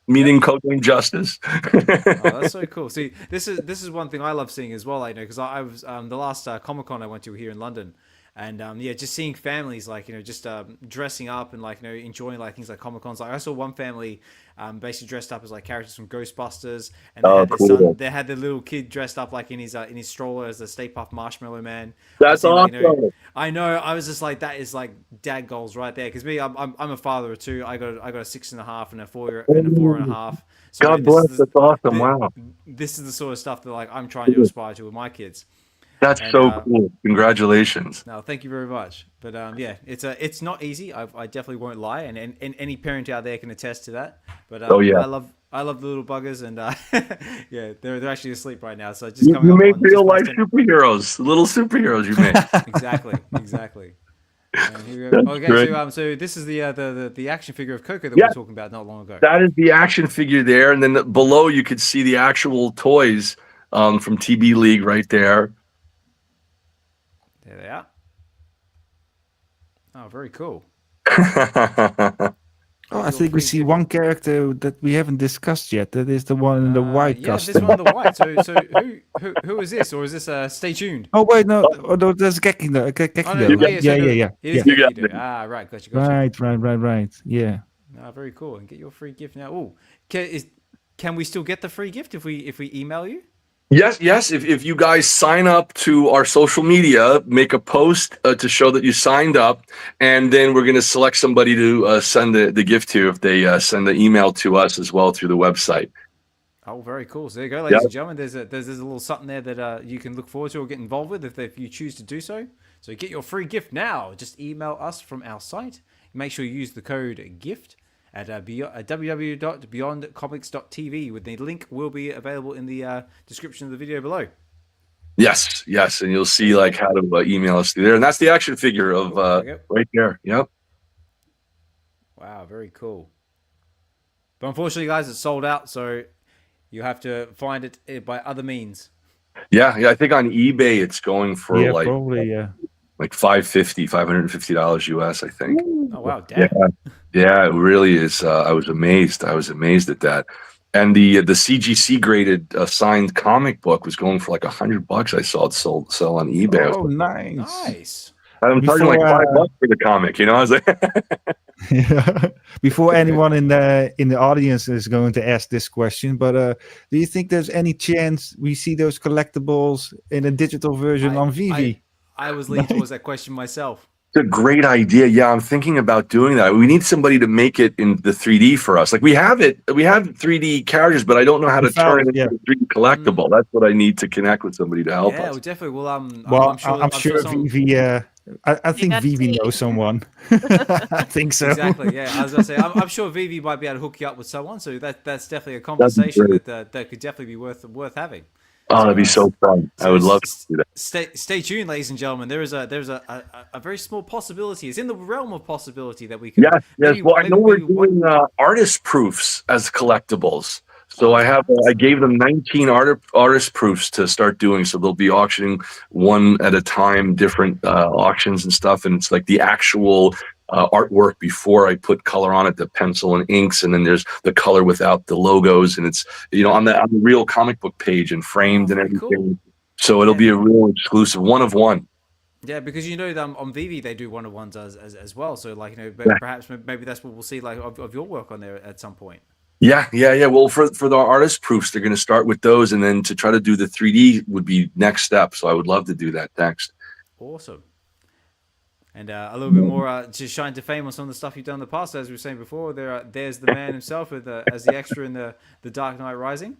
Speaker 4: Meeting codename Justice.
Speaker 1: That's so cool. See, this is one thing I love seeing as well. I know because I was the last Comic-Con I went to here in London, and just seeing families like, you know, just dressing up and like, you know, enjoying like things like Comic-Cons. Like I saw one family basically dressed up as like characters from Ghostbusters, and they had their little kid dressed up like in his stroller as the Stay Puft Marshmallow Man.
Speaker 4: That's awesome.
Speaker 1: Like, you know, I know. I was just like, that is like dad goals right there. Because me, I'm a father of 2. I got a 6.5 and a 4.5. So
Speaker 4: God bless. That's awesome. Wow.
Speaker 1: This is the sort of stuff that like I'm trying to aspire to with my kids.
Speaker 4: That's so cool. Congratulations.
Speaker 1: No, thank you very much. But it's not easy. I definitely won't lie, and any parent out there can attest to that. But I love the little buggers, and they're actually asleep right now. So just
Speaker 4: you make real life superheroes, little superheroes. You make
Speaker 1: exactly. Here we go. Okay, so this is the action figure of Coco that we were talking about not long ago.
Speaker 4: That is the action figure there, and then below you could see the actual toys from TB League right there.
Speaker 1: There they are. Oh, very cool.
Speaker 5: I think we see one character that we haven't discussed yet. That is the one in the white costume.
Speaker 1: This one in the white. So who is this, or is this? Stay tuned.
Speaker 5: Oh wait, no, that's Gekido. Yeah.
Speaker 1: It is Gekido. Right, gotcha.
Speaker 5: Right. Yeah.
Speaker 1: Very cool. And get your free gift now. Oh, can we still get the free gift if we email you?
Speaker 4: Yes. If you guys sign up to our social media, make a post to show that you signed up, and then we're going to select somebody to send the gift to if they send the email to us as well through the website.
Speaker 1: Oh, very cool. So there you go, ladies and gentlemen. There's a little something there that you can look forward to or get involved with if you choose to do so. So get your free gift now. Just email us from our site. Make sure you use the code GIFT at www.beyondcomics.tv, with the link will be available in the description of the video below.
Speaker 4: Yes, and you'll see like how to email us through there, and that's the action figure of right there. Yep.
Speaker 1: Wow, very cool. But unfortunately, guys, it's sold out, so you have to find it by other means. Yeah. I think on eBay it's going for like $550 US, I think. Oh wow, damn.
Speaker 4: Yeah, it really is. I was amazed at that. And the CGC graded signed comic book was going for like $100. I saw it sell on eBay.
Speaker 5: Oh, nice.
Speaker 4: I'm charging like $5 for the comic. You know, I was like,
Speaker 5: before anyone in the audience is going to ask this question, but do you think there's any chance we see those collectibles in a digital version on VeVe?
Speaker 1: I was leaning towards that question myself.
Speaker 4: it's a great idea. Yeah, I'm thinking about doing that. We need somebody to make it in the 3D for us. Like we have 3D characters, but I don't know how to turn it into a 3D collectible. That's what I need to connect with somebody to help us.
Speaker 1: Yeah, well, definitely. Well,
Speaker 5: I'm sure VeVe. I think VeVe knows someone. I think so.
Speaker 1: Exactly. Yeah, I was gonna say I'm sure VeVe might be able to hook you up with someone. So that's definitely a conversation that could definitely be worth having.
Speaker 4: Oh, that'd be so fun. I would love to do that.
Speaker 1: Stay tuned, ladies and gentlemen. There's a very small possibility. It's in the realm of possibility that we can.
Speaker 4: Yes. Well, I know we're doing artist proofs as collectibles. So I gave them 19 artist proofs to start doing. So they'll be auctioning one at a time, different auctions and stuff. And it's like the actual artwork before I put color on it, the pencil and inks, and then there's the color without the logos, and it's on the real comic book page and framed and everything. Cool. So it'll be a real exclusive one of one.
Speaker 1: Yeah, because on VeVe they do one of ones as well. So perhaps maybe that's what we'll see of your work on there at some point.
Speaker 4: Yeah. Well, for the artist proofs, they're going to start with those, and then to try to do the 3D would be next step. So I would love to do that next.
Speaker 1: Awesome. And a little bit more to shine to fame on some of the stuff you've done in the past. As we were saying before, there's the man himself as the extra in the Dark Knight Rising.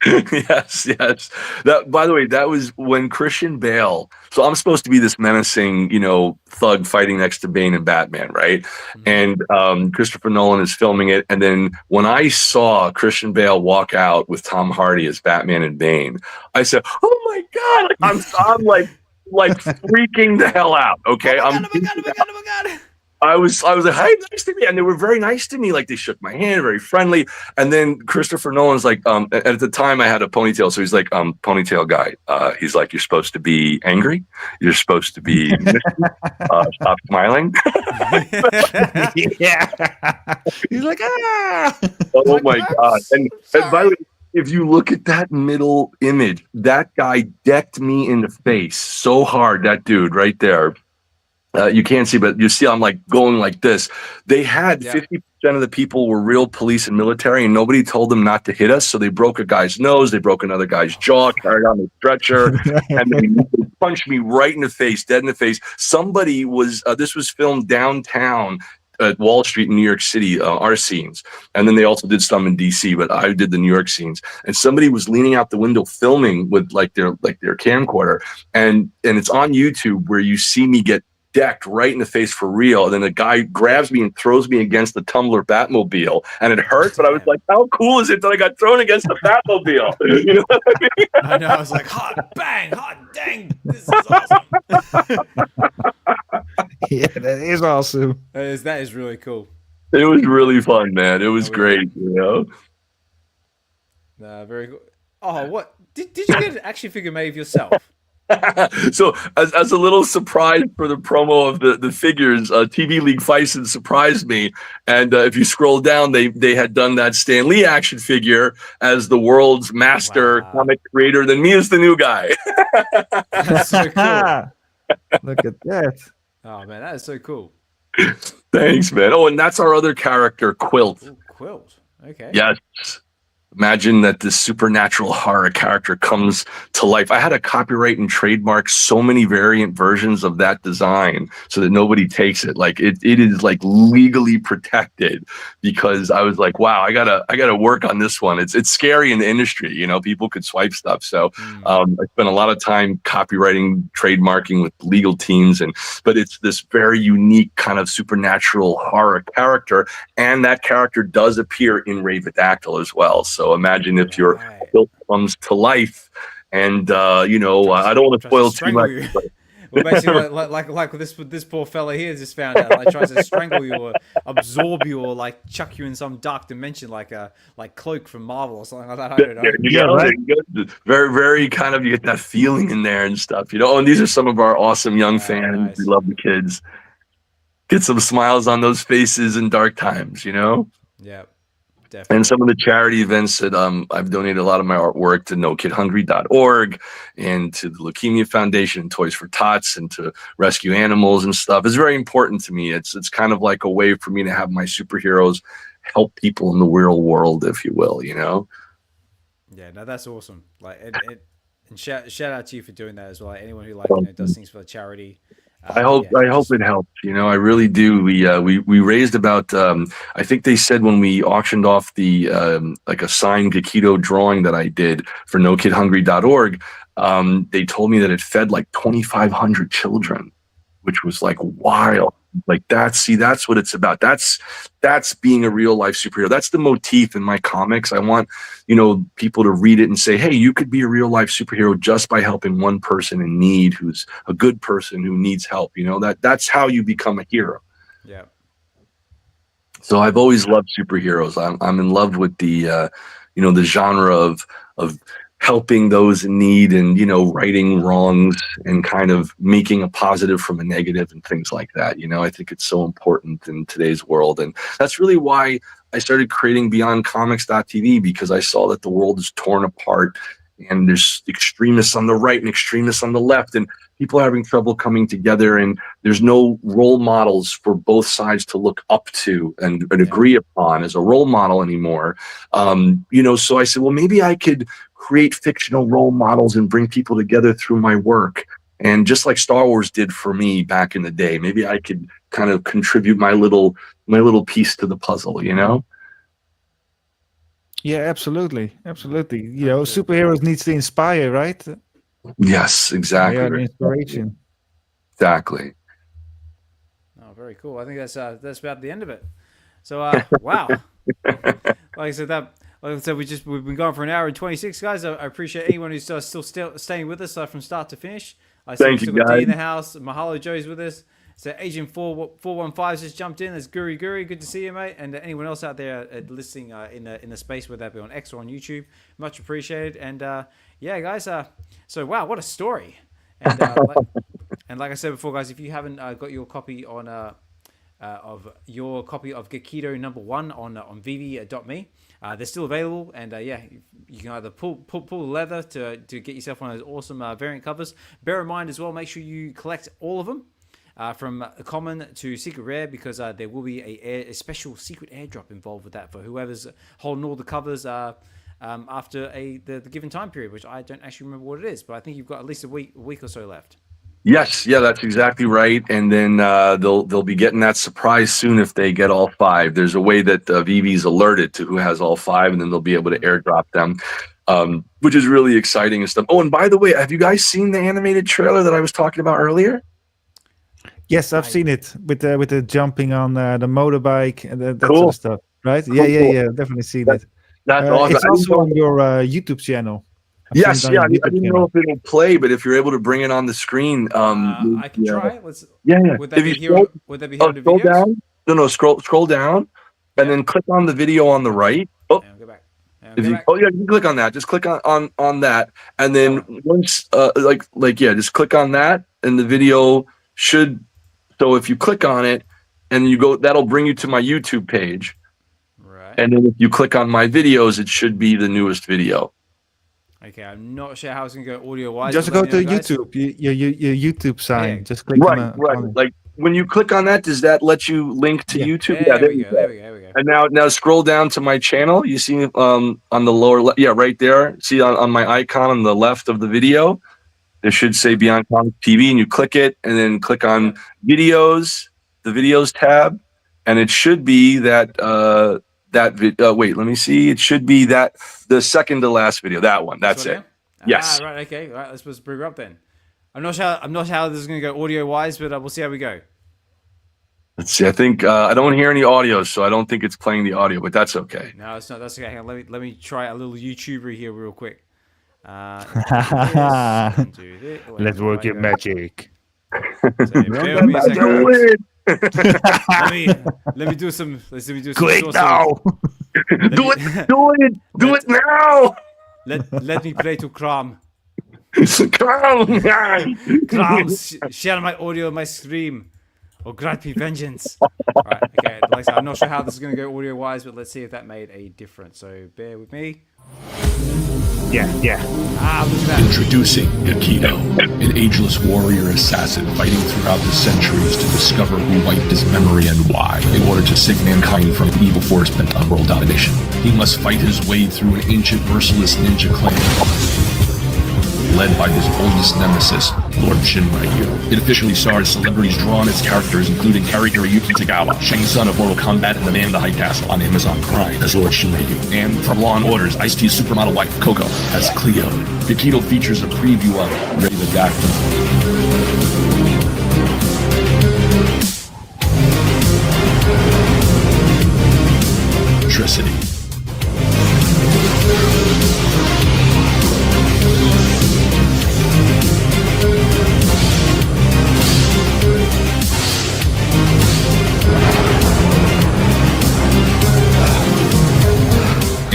Speaker 4: Yes. That, by the way, that was when Christian Bale. So I'm supposed to be this menacing, thug fighting next to Bane and Batman, right? Mm-hmm. And Christopher Nolan is filming it. And then when I saw Christian Bale walk out with Tom Hardy as Batman and Bane, I said, "Oh my God!" I'm like freaking the hell out. Okay,
Speaker 1: oh my God.
Speaker 4: I was like, "Hey, nice to meet you," and they were very nice to me. Like they shook my hand, very friendly. And then Christopher Nolan's like, at the time I had a ponytail, so he's like, "Ponytail guy." He's like, "You're supposed to be angry. You're supposed to be stop smiling."
Speaker 5: Yeah. He's like, "Ah."
Speaker 4: Oh my God! And by the way, if you look at that middle image, that guy decked me in the face so hard. That dude right there. You can't see, but you see I'm like going like this. They had 50% of the people were real police and military, and nobody told them not to hit us. So they broke a guy's nose, they broke another guy's jaw, carried on the stretcher, and they punched me right in the face, dead in the face. Somebody was, this was filmed downtown at Wall Street in New York City, our scenes. And then they also did some in DC, but I did the New York scenes. And somebody was leaning out the window filming with their camcorder. And it's on YouTube where you see me get decked right in the face for real. And then the guy grabs me and throws me against the Tumbler Batmobile. And it hurts, but I was like, how cool is it that I got thrown against the Batmobile? You know what I mean?
Speaker 1: I know. I was like, hot bang, hot dang. This is awesome.
Speaker 5: Yeah, that is awesome.
Speaker 1: That is really cool.
Speaker 4: It was really fun, man. It was great,
Speaker 1: Very cool. Oh, what? Did you get an action figure made of yourself?
Speaker 4: So as a little surprise for the promo of the figures, TV League Fison surprised me. And if you scroll down, they had done that Stan Lee action figure as the world's master comic creator. Then me as the new guy.
Speaker 1: That's so cool.
Speaker 5: Look at that.
Speaker 1: Oh, man, that is so cool.
Speaker 4: Thanks, man. Oh, and that's our other character, Quilt.
Speaker 1: Ooh, Quilt. Okay.
Speaker 4: Yes. Imagine that this supernatural horror character comes to life. I had to copyright and trademark so many variant versions of that design so that nobody takes it. Like it is like legally protected because I was like, wow, I gotta work on this one. It's scary in the industry, people could swipe stuff. So I spent a lot of time copywriting, trademarking with legal teams, but it's this very unique kind of supernatural horror character, and that character does appear in Ravedactyl as well. So imagine if your quilt comes to life, and I don't want to spoil too much.
Speaker 1: Well, basically, like this poor fella here just found out, like tries to strangle you or absorb you or like chuck you in some dark dimension, like Cloak from Marvel or something like that. I don't know.
Speaker 4: Very, very kind of, you get that feeling in there and stuff, And these are some of our awesome young fans. Nice. We love the kids. Get some smiles on those faces in dark times,
Speaker 1: Yeah. Definitely.
Speaker 4: And some of the charity events that I've donated a lot of my artwork to NoKidHungry.org and to the Leukemia Foundation and Toys for Tots and to rescue animals and stuff. It's very important to me. It's kind of like a way for me to have my superheroes help people in the real world, if you will, you know?
Speaker 1: Yeah, no, that's awesome. Like, and shout out to you for doing that as well. Like, anyone who does things for charity.
Speaker 4: I hope it helps. You know, I really do. We raised about I think they said when we auctioned off the like a signed Gekido drawing that I did for NoKidHungry.org, they told me that it fed like 2,500 children, which was like wild. Like that's what it's about. That's being a real life superhero. That's the motif in my comics. I want, people to read it and say, hey, you could be a real life superhero just by helping one person in need who's a good person who needs help. That's how you become a hero.
Speaker 1: Yeah.
Speaker 4: So I've always loved superheroes. I'm in love with the the genre of helping those in need and, righting wrongs and kind of making a positive from a negative and things like that. I think it's so important in today's world. And that's really why I started creating BeyondComics.tv, because I saw that the world is torn apart and there's extremists on the right and extremists on the left, and people are having trouble coming together, and there's no role models for both sides to look up to and agree upon as a role model anymore. So I said, well, maybe I could create fictional role models and bring people together through my work. And just like Star Wars did for me back in the day, maybe I could kind of contribute my little piece to the puzzle,
Speaker 5: Yeah, absolutely. Superheroes needs to inspire, right?
Speaker 4: Yes, exactly.
Speaker 5: Yeah, inspiration.
Speaker 4: Exactly.
Speaker 1: Oh, very cool. I think that's about the end of it. So, wow. Like I said, we've been going for an hour and 26, guys. I appreciate anyone who's still staying with us from start to finish. I see we've still got D in the house. Mahalo Joe's with us. So Agent 415 just jumped in. There's Guri. Good to see you, mate. And anyone else out there listening in the space, whether that be on X or on YouTube, much appreciated. And yeah, guys. So wow, what a story. And and like I said before, guys, if you haven't got your copy of Gekido #1 on VeVe.me, they're still available. And yeah, you can either pull the leather to get yourself one of those awesome variant covers. Bear in mind as well, make sure you collect all of them. From common to secret rare, because there will be a special secret airdrop involved with that for whoever's holding all the covers after the given time period, which I don't actually remember what it is, but I think you've got at least a week or so left.
Speaker 4: Yes, yeah, that's exactly right. And then they'll be getting that surprise soon if they get all 5. There's a way that VeVe's alerted to who has all 5, and then they'll be able to airdrop them, which is really exciting and stuff. Oh, and by the way, have you guys seen the animated trailer that I was talking about earlier?
Speaker 5: Yes, I've seen it with the jumping on the motorbike and that
Speaker 4: Cool.
Speaker 5: sort of stuff, right?
Speaker 4: Cool.
Speaker 5: Yeah, definitely seen it.
Speaker 4: That's awesome.
Speaker 5: It's also on your YouTube channel.
Speaker 4: Yes, yeah. I didn't know if it'll play, but if you're able to bring it on the screen,
Speaker 1: I can try. Let's.
Speaker 4: Yeah.
Speaker 1: Would that be here? Would that be here?
Speaker 4: Scroll down. No. Scroll down, and then click on the video on the right. Oh,
Speaker 1: go back.
Speaker 4: You can click on that. Just click on that, and then once, just click on that, and the video should. So if you click on it and you go, that'll bring you to my YouTube page.
Speaker 1: Right.
Speaker 4: And then if you click on my videos, it should be the newest video.
Speaker 1: Okay, I'm not sure how it's going to go audio-wise.
Speaker 5: Just go to YouTube, your YouTube sign.
Speaker 1: Yeah.
Speaker 5: Just click
Speaker 4: right.
Speaker 5: on it.
Speaker 4: Like when you click on that, does that let you link to YouTube?
Speaker 1: There we go.
Speaker 4: And now scroll down to my channel. You see on the lower left, right there. See on my icon on the left of the video, there should say Beyond Comics TV, and you click it, and then click on videos, the videos tab, and it should be that wait, let me see. It should be the second to last video. That one. That's it. Yes.
Speaker 1: Right. Okay. Right. Let's supposed to bring her up then. I'm not sure how this is going to go audio wise, but we'll see how we go.
Speaker 4: Let's see. I think I don't hear any audio, so I don't think it's playing the audio, but that's okay.
Speaker 1: No, it's not. That's okay. Hang on, let me try a little YouTuber here real quick.
Speaker 5: Let's work your magic.
Speaker 1: Bear with me a second. Let me do some.
Speaker 5: Quick now!
Speaker 4: Do it now!
Speaker 1: Let me play to Kram.
Speaker 4: Kram,
Speaker 1: Kram, share my audio, my stream. or Graig vengeance. Alright, okay, like I said, I'm not sure how this is going to go audio-wise, but let's see if that made a difference. So bear with me.
Speaker 5: Yeah.
Speaker 1: Look at that.
Speaker 8: Introducing Gekido, an ageless warrior assassin fighting throughout the centuries to discover who wiped his memory and why, in order to save mankind from the evil force bent on world domination. He must fight his way through an ancient merciless ninja clan, led by his oldest nemesis, Lord Shinryu. It officially stars celebrities drawn as characters, including Harry Hiroyuki Tagawa, Shang Tsung of Mortal Kombat, and the Man in the High Castle on Amazon Prime as Lord Shinryu. And from Law & Order's Ice-T's supermodel wife, Coco, as Cleo. Gekido features a preview of Ready the Dactyl. Electricity.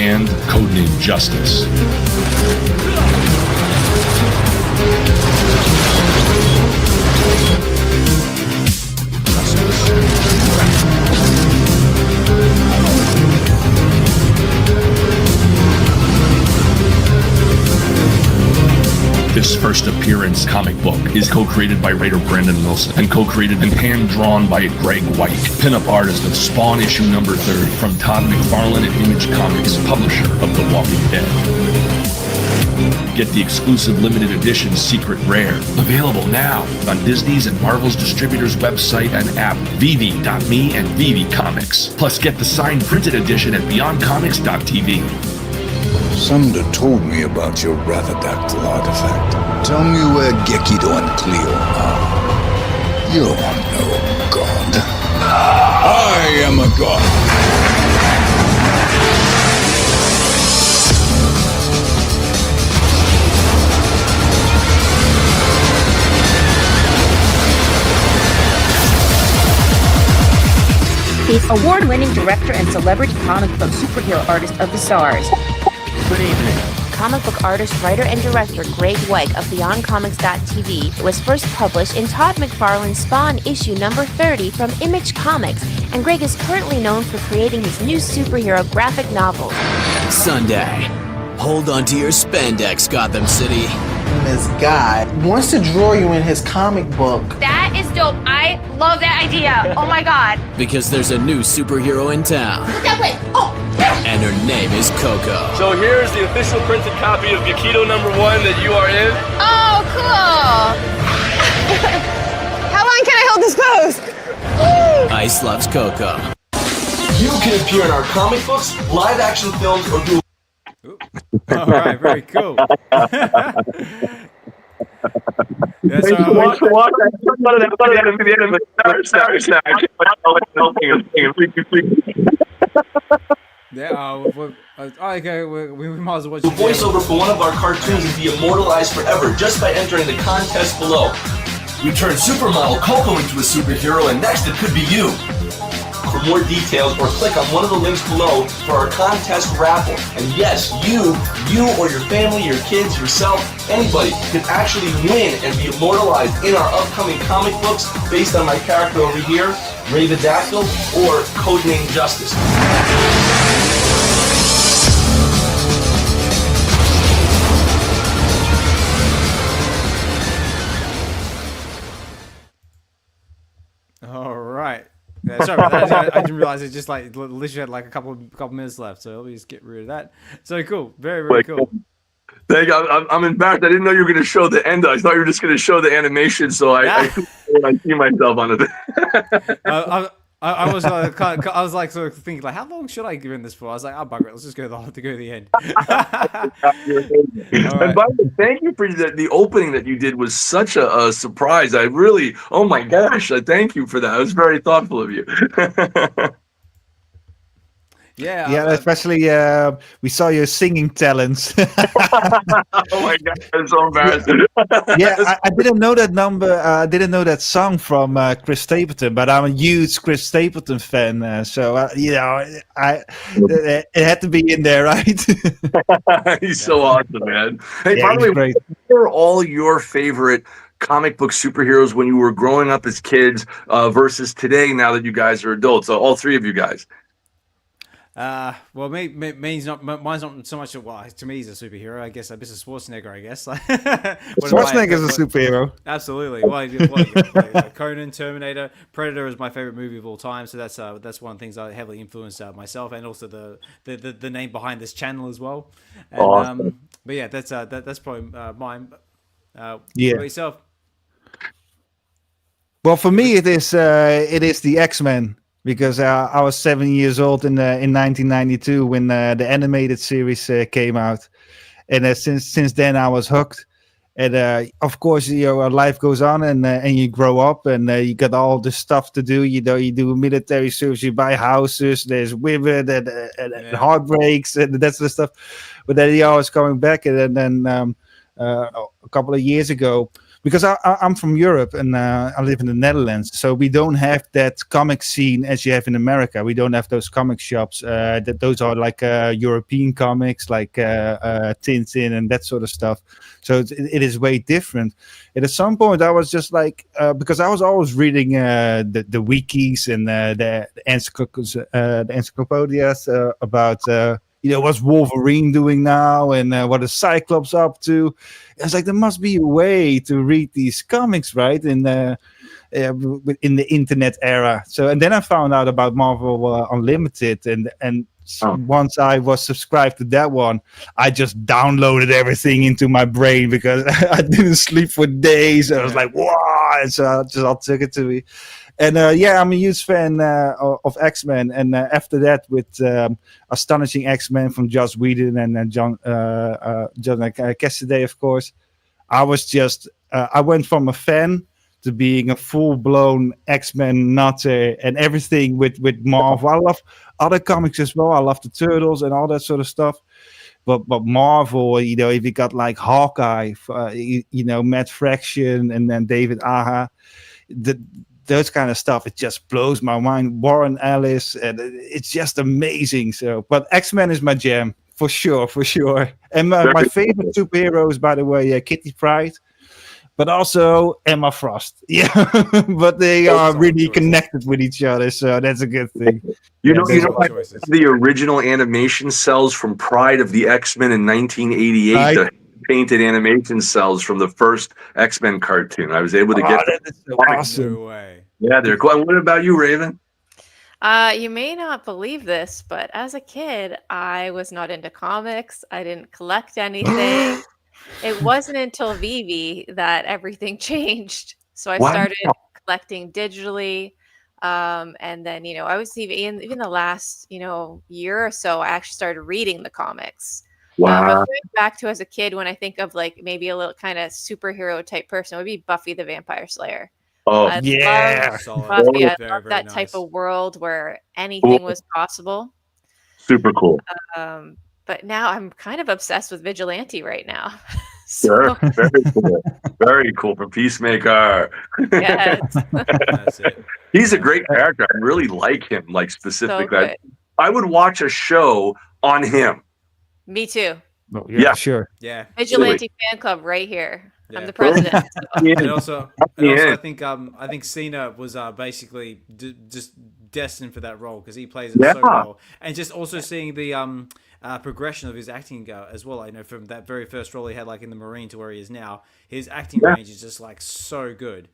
Speaker 8: And codename Justice. This first appearance comic book is co-created by writer Brandon Wilson and co-created and hand-drawn by Graig Weich, pinup artist of Spawn issue number 30 from Todd McFarlane and Image Comics, publisher of The Walking Dead. Get the exclusive limited edition Secret Rare, available now on Disney's and Marvel's distributors' website and app, VeVe.me and VeVe Comics. Plus get the signed printed edition at BeyondComics.tv.
Speaker 9: Sunda told me about your Rathadactyl artifact. Tell me where Gekido and Cleo are. You are no god. I am a god.
Speaker 10: He's award-winning director and celebrity comic book superhero artist of the stars.
Speaker 3: Good evening. Comic book artist, writer, and director Graig Weich of BeyondComics.tv was first published in Todd McFarlane's Spawn issue number 30 from Image Comics, and Graig is currently known for creating his new superhero graphic novels.
Speaker 11: Sunday. Hold on to your spandex, Gotham City.
Speaker 12: This guy wants to draw you in his comic book.
Speaker 3: That is dope. I love that idea. Oh my god.
Speaker 11: Because there's a new superhero in town.
Speaker 3: Look that way. Oh.
Speaker 11: And her name is Coco.
Speaker 13: So here's the official printed copy of Gekido number 1 that you are in.
Speaker 3: Oh, cool. How long can I hold this pose?
Speaker 11: Ice loves Coco.
Speaker 14: You can appear in our comic books, live action films, or do.
Speaker 1: All right, very cool. That's okay, we might as well watch
Speaker 14: the voiceover for one of our cartoons and be immortalized forever just by entering the contest below. We turn supermodel Coco into a superhero, and next it could be you. For more details, or click on one of the links below for our contest raffle. And yes, you or your family, your kids, yourself, anybody can actually win and be immortalized in our upcoming comic books based on my character over here, Ray the Dactyl, or codename Justice.
Speaker 1: all right. Yeah, sorry about that. I didn't realize it just like literally had like a couple minutes left, so let me just get rid of that. So cool, very cool.
Speaker 4: Thank you. I'm embarrassed. I didn't know you were going to show the end. I thought you were just going to show the animation, so I see myself on it.
Speaker 1: I was like sort of thinking like, how long should I give in this for? I was like, oh bugger it, let's just go to the end.
Speaker 4: And by the way, thank you for the opening that you did was such a surprise. I really, oh my gosh, thank you for that. It was very thoughtful of you.
Speaker 5: Yeah, especially we saw your singing talents.
Speaker 4: Oh my god, I'm so embarrassing.
Speaker 5: Yeah, I didn't know that number. I didn't know that song from Chris Stapleton, but I'm a huge Chris Stapleton fan. So you know, it had to be in there, right?
Speaker 4: He's so awesome, man. Hey,
Speaker 5: yeah,
Speaker 4: by the way,
Speaker 5: great.
Speaker 4: what are all your favorite comic book superheroes when you were growing up as kids versus today now that you guys are adults? So all three of you guys.
Speaker 1: Well, mine's not so much. Well, to me, he's a superhero. I guess Mr. Schwarzenegger. I guess.
Speaker 5: Schwarzenegger's a superhero.
Speaker 1: Absolutely. Conan, Terminator, Predator is my favorite movie of all time. So that's one of the things that heavily influenced myself, and also the name behind this channel as well. And,
Speaker 4: awesome.
Speaker 1: But yeah, that's probably mine.
Speaker 5: Yeah.
Speaker 1: What about yourself?
Speaker 5: Well, for me, it is the X-Men. Because I was 7 years old in 1992 when the animated series came out, and since then I was hooked. And of course, life goes on, and you grow up, and you got all the stuff to do. You do military service, you buy houses. There's women and heartbreaks and that sort of stuff. But then you're always coming back, and then a couple of years ago. Because I'm from Europe and I live in the Netherlands, so we don't have that comic scene as you have in America. We don't have those comic shops. Those are like European comics, like Tintin and that sort of stuff. So it is way different. And at some point, I was just like, because I was always reading the wikis and the encyclopedias about. What's Wolverine doing now, and what is Cyclops up to? I was like, there must be a way to read these comics, right? In the internet era. So, and then I found out about Marvel Unlimited, and once I was subscribed to that one, I just downloaded everything into my brain because I didn't sleep for days. I was like, wow! And so I took it to me. And I'm a huge fan of X-Men. And after that, with Astonishing X-Men from Joss Whedon and John Cassaday, of course, I was just I went from a fan to being a full-blown X-Men nutter and everything with Marvel. I love other comics as well. I love the Turtles and all that sort of stuff. But Marvel, if you got like Hawkeye, Matt Fraction and then David Aja, those kind of stuff, it just blows my mind. Warren Ellis, and it's just amazing. So, but X-Men is my jam for sure. And my favorite superheroes, by the way, Kitty Pryde, but also Emma Frost. Yeah, but they are really connected with each other, so that's a good thing.
Speaker 4: The original animation cells from Pride of the X-Men in 1988.
Speaker 5: Right.
Speaker 4: Painted animation cells from the first X-Men cartoon. I was able to get
Speaker 5: that is so awesome.
Speaker 1: No way.
Speaker 4: Yeah, they're cool. And what about you, Raven?
Speaker 6: You may not believe this, but as a kid, I was not into comics. I didn't collect anything. It wasn't until VeVe that everything changed. So I started collecting digitally. And then, I was even the last, year or so, I actually started reading the comics.
Speaker 4: Wow.
Speaker 6: But going back to as a kid, when I think of like maybe a little kind of superhero type person, it would be Buffy the Vampire Slayer.
Speaker 4: Oh,
Speaker 6: I love Buffy. I love that type of world where anything was possible.
Speaker 4: Super cool.
Speaker 6: But now I'm kind of obsessed with Vigilante right now.
Speaker 4: Sure. Very cool. Very cool for Peacemaker.
Speaker 6: Yes.
Speaker 1: That's it.
Speaker 4: He's a great character. I really like him, like specifically.
Speaker 6: So
Speaker 4: I would watch a show on him.
Speaker 6: Me too.
Speaker 5: Oh, yeah, sure.
Speaker 1: Yeah.
Speaker 6: Vigilante fan club right here.
Speaker 1: Yeah.
Speaker 6: I'm the president.
Speaker 1: And also, I think Cena was basically just destined for that role because he plays it so well, and just also seeing the progression of his acting as well. I know from that very first role he had, like in the Marine, to where he is now, his acting range is just like so good.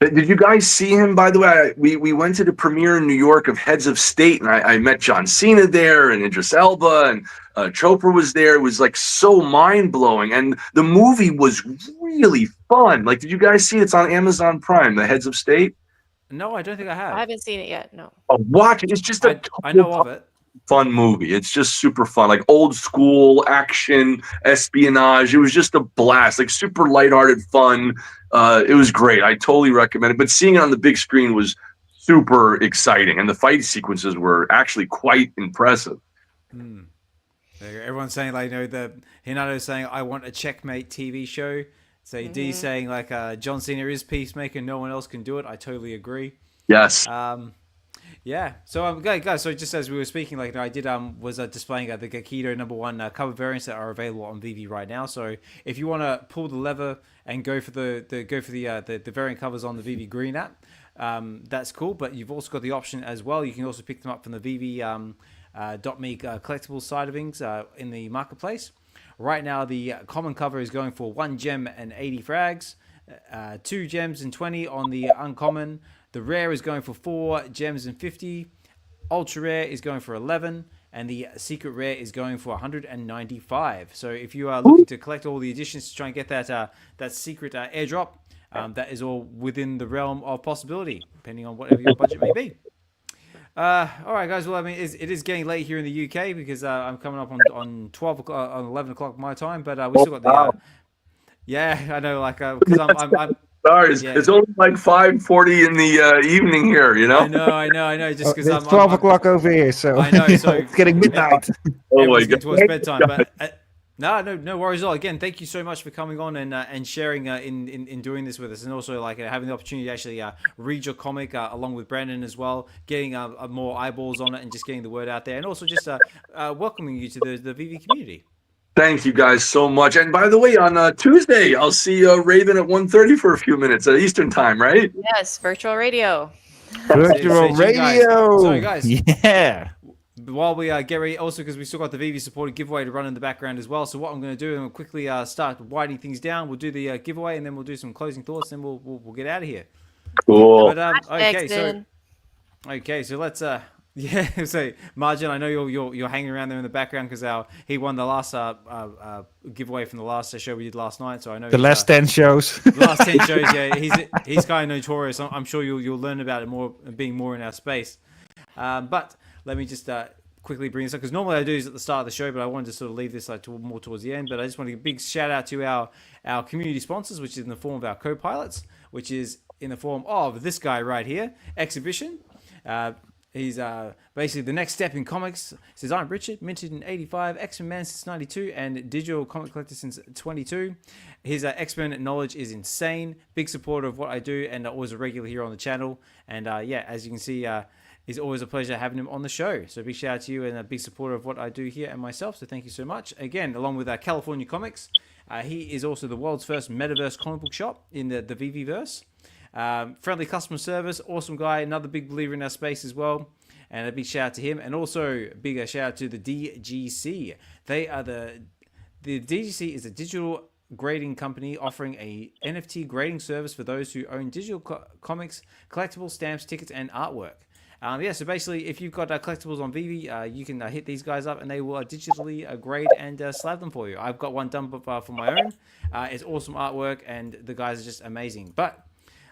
Speaker 4: Did you guys see him, by the way? We went to the premiere in New York of Heads of State, and I met John Cena there, and Idris Elba, and Chopra was there. It was like so mind-blowing, and the movie was really fun. Like, did you guys see it? It's on Amazon Prime, The Heads of State?
Speaker 1: No, I don't think I have.
Speaker 6: I haven't seen it yet. No.
Speaker 4: Oh, watch it. It's just
Speaker 1: I know of it.
Speaker 4: Fun movie. It's just super fun, like old school action, espionage. It was just a blast, like super lighthearted fun. It was great. I totally recommend it. But seeing it on the big screen was super exciting, and the fight sequences were actually quite impressive.
Speaker 1: Everyone's saying like, Hinato's saying, "I want a checkmate TV show." So D saying like, John Cena is Peacemaker. No one else can do it. I totally agree.
Speaker 4: Yes.
Speaker 1: Yeah. So guys. So just as we were speaking, like I did, was displaying the Gekido #1 cover variants that are available on VeVe right now. So if you want to pull the lever and go for the variant covers on the VeVe Green app, that's cool. But you've also got the option as well. You can also pick them up from the VeVe .me collectibles side of things in the marketplace. Right now, the common cover is going for 1 gem and 80 frags, 2 gems and 20 on the uncommon. The rare is going for 4 gems and 50. Ultra rare is going for 11. And the secret rare is going for 195. So if you are looking to collect all the editions to try and get that secret airdrop, that is all within the realm of possibility, depending on whatever your budget may be. All right, guys. Well, I mean, it is getting late here in the UK because I'm coming up on 12 o'clock, on 11 o'clock my time. But we still got the. Yeah, I know. Like, because I'm
Speaker 4: Sorry,
Speaker 1: yeah.
Speaker 4: it's only like 5:40 in the evening here, you know?
Speaker 1: I know. Just because
Speaker 5: it's 12 o'clock over here, so
Speaker 1: I know. So
Speaker 5: it's getting midnight.
Speaker 4: Oh my God.
Speaker 1: Towards bedtime, but no worries at all. Again, thank you so much for coming on and sharing in doing this with us, and also like having the opportunity to actually read your comic along with Brandon as well, getting more eyeballs on it, and just getting the word out there, and also just welcoming you to the VeVe community.
Speaker 4: Thank you guys so much. And by the way, on Tuesday, I'll see Raven at 1:30 for a few minutes at Eastern time, right?
Speaker 6: Yes, virtual radio.
Speaker 5: Virtual radio.
Speaker 1: Sorry, guys.
Speaker 5: Yeah.
Speaker 1: While we get ready, also because we still got the VeVe supported giveaway to run in the background as well. So what I'm going to do, and we'll quickly start winding things down. We'll do the giveaway, and then we'll do some closing thoughts, and we'll get out of here.
Speaker 4: Cool.
Speaker 1: But so let's yeah. So Margin, I know you're hanging around there in the background because he won the last giveaway from the last show we did last night. So I know
Speaker 5: the last 10 shows.
Speaker 1: The last 10 shows. Yeah, he's kind of notorious. I'm sure you'll learn about it more, being more in our space. But let me just quickly bring this up because normally I do this at the start of the show, but I wanted to sort of leave this more towards the end. But I just want to give a big shout out to our community sponsors, which is in the form of our co-pilots, which is in the form of this guy right here, Xhibition. He's basically the next step in comics. He says, I'm Richard, minted in 85, X-Men man since 92, and digital comic collector since 22. His X-Men knowledge is insane. Big supporter of what I do, and always a regular here on the channel. And yeah, as you can see, it's always a pleasure having him on the show. So big shout out to you, and a big supporter of what I do here and myself. So thank you so much. Again, along with California Comics, he is also the world's first metaverse comic book shop in the VeVe-verse. Friendly customer service, awesome guy, another big believer in our space as well, and a big shout out to him. And also a big shout out to the DGC. They are the DGC is a digital grading company offering a NFT grading service for those who own digital comics, collectibles, stamps, tickets, and artwork. Yeah, so basically, if you've got collectibles on VeVe, you can hit these guys up, and they will digitally grade and slab them for you. I've got one done for my own. It's awesome artwork, and the guys are just amazing. But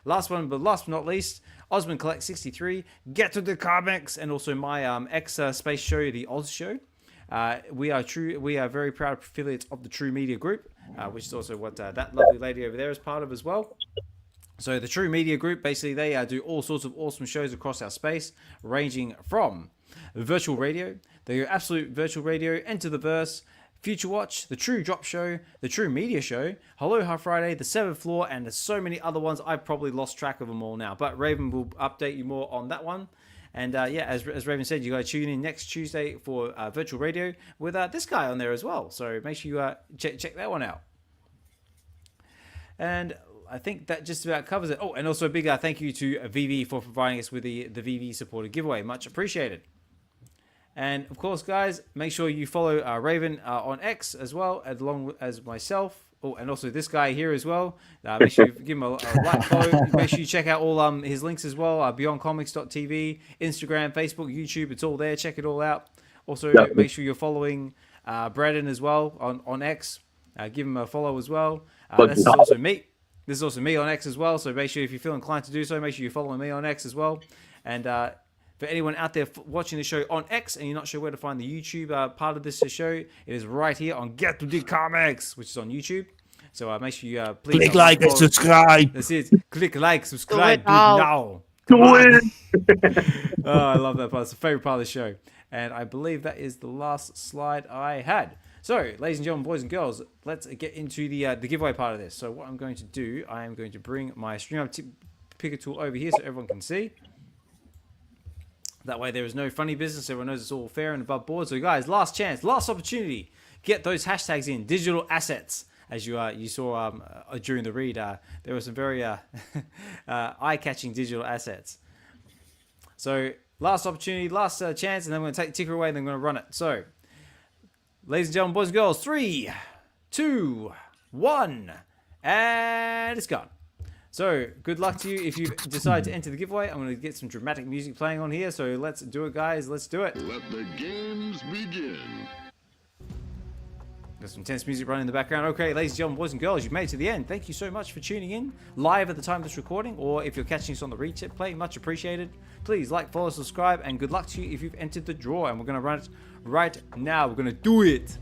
Speaker 1: last but not least, Osmond Collect 63, Get to the Comics, and also my X space show, the Oz Show. We are very proud affiliates of the True Media Group, which is also what that lovely lady over there is part of as well. So the True Media Group, basically, they do all sorts of awesome shows across our space, ranging from virtual radio, the absolute virtual radio, Enter the Verse, Future Watch, the True Drop Show, the True Media Show, Aloha Friday, the Seventh Floor, and there's so many other ones. I've probably lost track of them all now, but Raven will update you more on that one. And yeah, as Raven said, you got to tune in next Tuesday for virtual radio with this guy on there as well. So make sure you check that one out. And I think that just about covers it. Oh, and also a big thank you to VeVe for providing us with the VeVe supported giveaway. Much appreciated. And of course, guys, make sure you follow Raven on X as well, along as myself. Oh, and also this guy here as well. Make sure you give him a like, follow. Make sure you check out all his links as well. BeyondComics.tv, Instagram, Facebook, YouTube. It's all there. Check it all out. Also, make sure you're following Brandon as well on X. Give him a follow as well. This is also me. This is also me on X as well. So make sure if you feel inclined to do so, make sure you're following me on X as well. And for anyone out there watching the show on X and you're not sure where to find the YouTube part of this show, it is right here on Get to the Comics, which is on YouTube. So make sure you please
Speaker 5: click like and subscribe.
Speaker 1: That's it. Click like, subscribe,
Speaker 6: do it now.
Speaker 4: Do it.
Speaker 1: Oh, I love that part. It's a favorite part of the show. And I believe that is the last slide I had. So, ladies and gentlemen, boys and girls, let's get into the giveaway part of this. So what I'm going to do, I am going to bring my StreamYard picker tool over here so everyone can see. That way there is no funny business. Everyone knows it's all fair and above board. So guys, last chance, last opportunity. Get those hashtags in, digital assets. As you saw during the read, there were some very eye-catching digital assets. So last opportunity, last chance, and then we're going to take the ticker away and then we're going to run it. So, ladies and gentlemen, boys and girls, 3, 2, 1, and it's gone. So, good luck to you if you decide to enter the giveaway. I'm going to get some dramatic music playing on here, so let's do it, guys. Let's do it.
Speaker 15: Let the games begin.
Speaker 1: Got some intense music running in the background. Okay, ladies and gentlemen, boys and girls, you've made it to the end. Thank you so much for tuning in live at the time of this recording, or if you're catching us on the replay, much appreciated. Please like, follow, subscribe, and good luck to you if you've entered the draw. And we're going to run it right now. We're going to do it.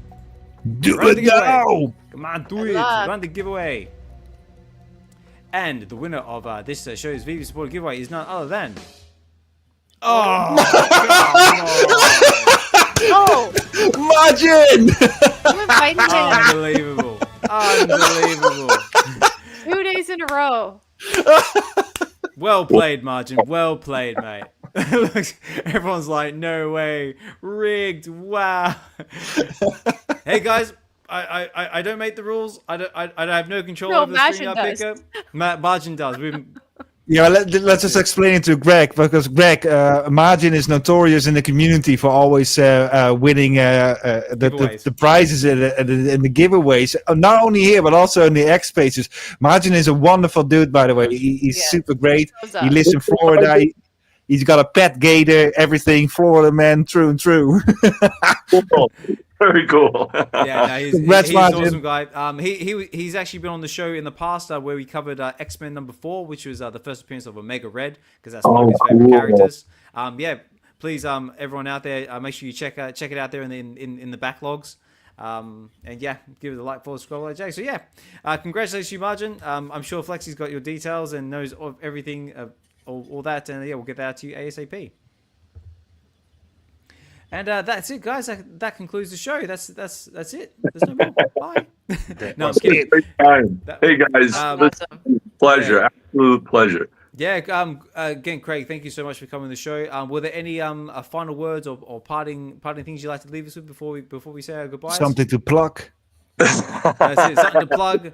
Speaker 5: Do it now!
Speaker 1: Come on, do it. Run the giveaway. And the winner of this show's VeVe supporter giveaway is none other than... Oh!
Speaker 6: Oh!
Speaker 5: Margin!
Speaker 1: Unbelievable. Unbelievable.
Speaker 6: 2 days in a row.
Speaker 1: Well played, Margin. Well played, mate. Everyone's like, no way. Rigged. Wow. Hey, guys. I don't make the rules. I have no control over the screen I pick up. Margin does.
Speaker 5: Yeah, let's just explain it to Greg, because Greg, Margin is notorious in the community for always winning the prizes and the giveaways. Not only here, but also in the X Spaces. Margin is a wonderful dude, by the way. He's super great. He lives in Florida. He's got a pet gator, everything. Florida man, true and true.
Speaker 4: Very cool.
Speaker 1: Yeah, no, he's an awesome guy. He's actually been on the show in the past where we covered X-Men #4, which was the first appearance of Omega Red, because that's one of his favorite characters. Yeah, please, everyone out there, make sure you check it out there in the backlogs. And yeah, give it a like, follow, scroll, like Jay. So yeah, congratulations to you, Margin. I'm sure Flexy's got your details and knows of everything, all that, and yeah, we'll get that out to you ASAP. And that's it, guys. That concludes the show. That's it. There's no more. Bye. No, I'm kidding.
Speaker 4: Hey guys,
Speaker 6: awesome.
Speaker 4: Pleasure, yeah. Absolute pleasure.
Speaker 1: Yeah. Again, Craig, thank you so much for coming to the show. Were there any final words or parting things you'd like to leave us with before we say our goodbyes?
Speaker 5: Something to plug.
Speaker 1: That's it. Something to plug.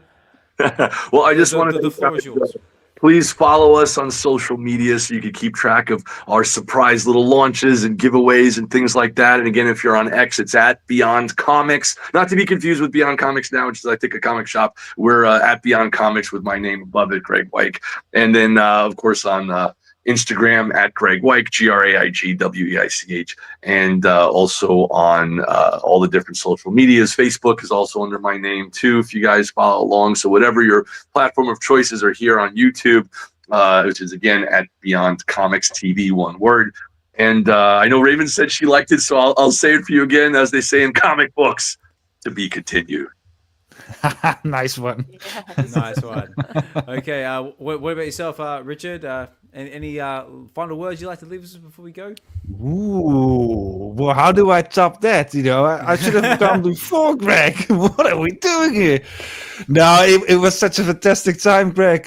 Speaker 4: Well, I just wanted
Speaker 1: the floor is yours.
Speaker 4: Please follow us on social media so you can keep track of our surprise little launches and giveaways and things like that. And again, if you're on X, it's at Beyond Comics. Not to be confused with Beyond Comics Now, which is, I think, a comic shop. We're at Beyond Comics with my name above it, Graig Weich. And then, of course, on Instagram at Graig Weich, GraigWeich, and also on all the different social medias. Facebook is also under my name too, if you guys follow along. So whatever your platform of choices are here on YouTube, which is again at Beyond Comics TV, one word. And I know Raven said she liked it, so I'll say it for you again, as they say in comic books, to be continued.
Speaker 5: Nice one.
Speaker 6: Yes.
Speaker 1: Nice one. Okay, what about yourself, Richard? Any final words you'd like to leave us before we go?
Speaker 5: Ooh, well, how do I top that? You know, I should have come before, Greg. What are we doing here? No, it was such a fantastic time, Greg.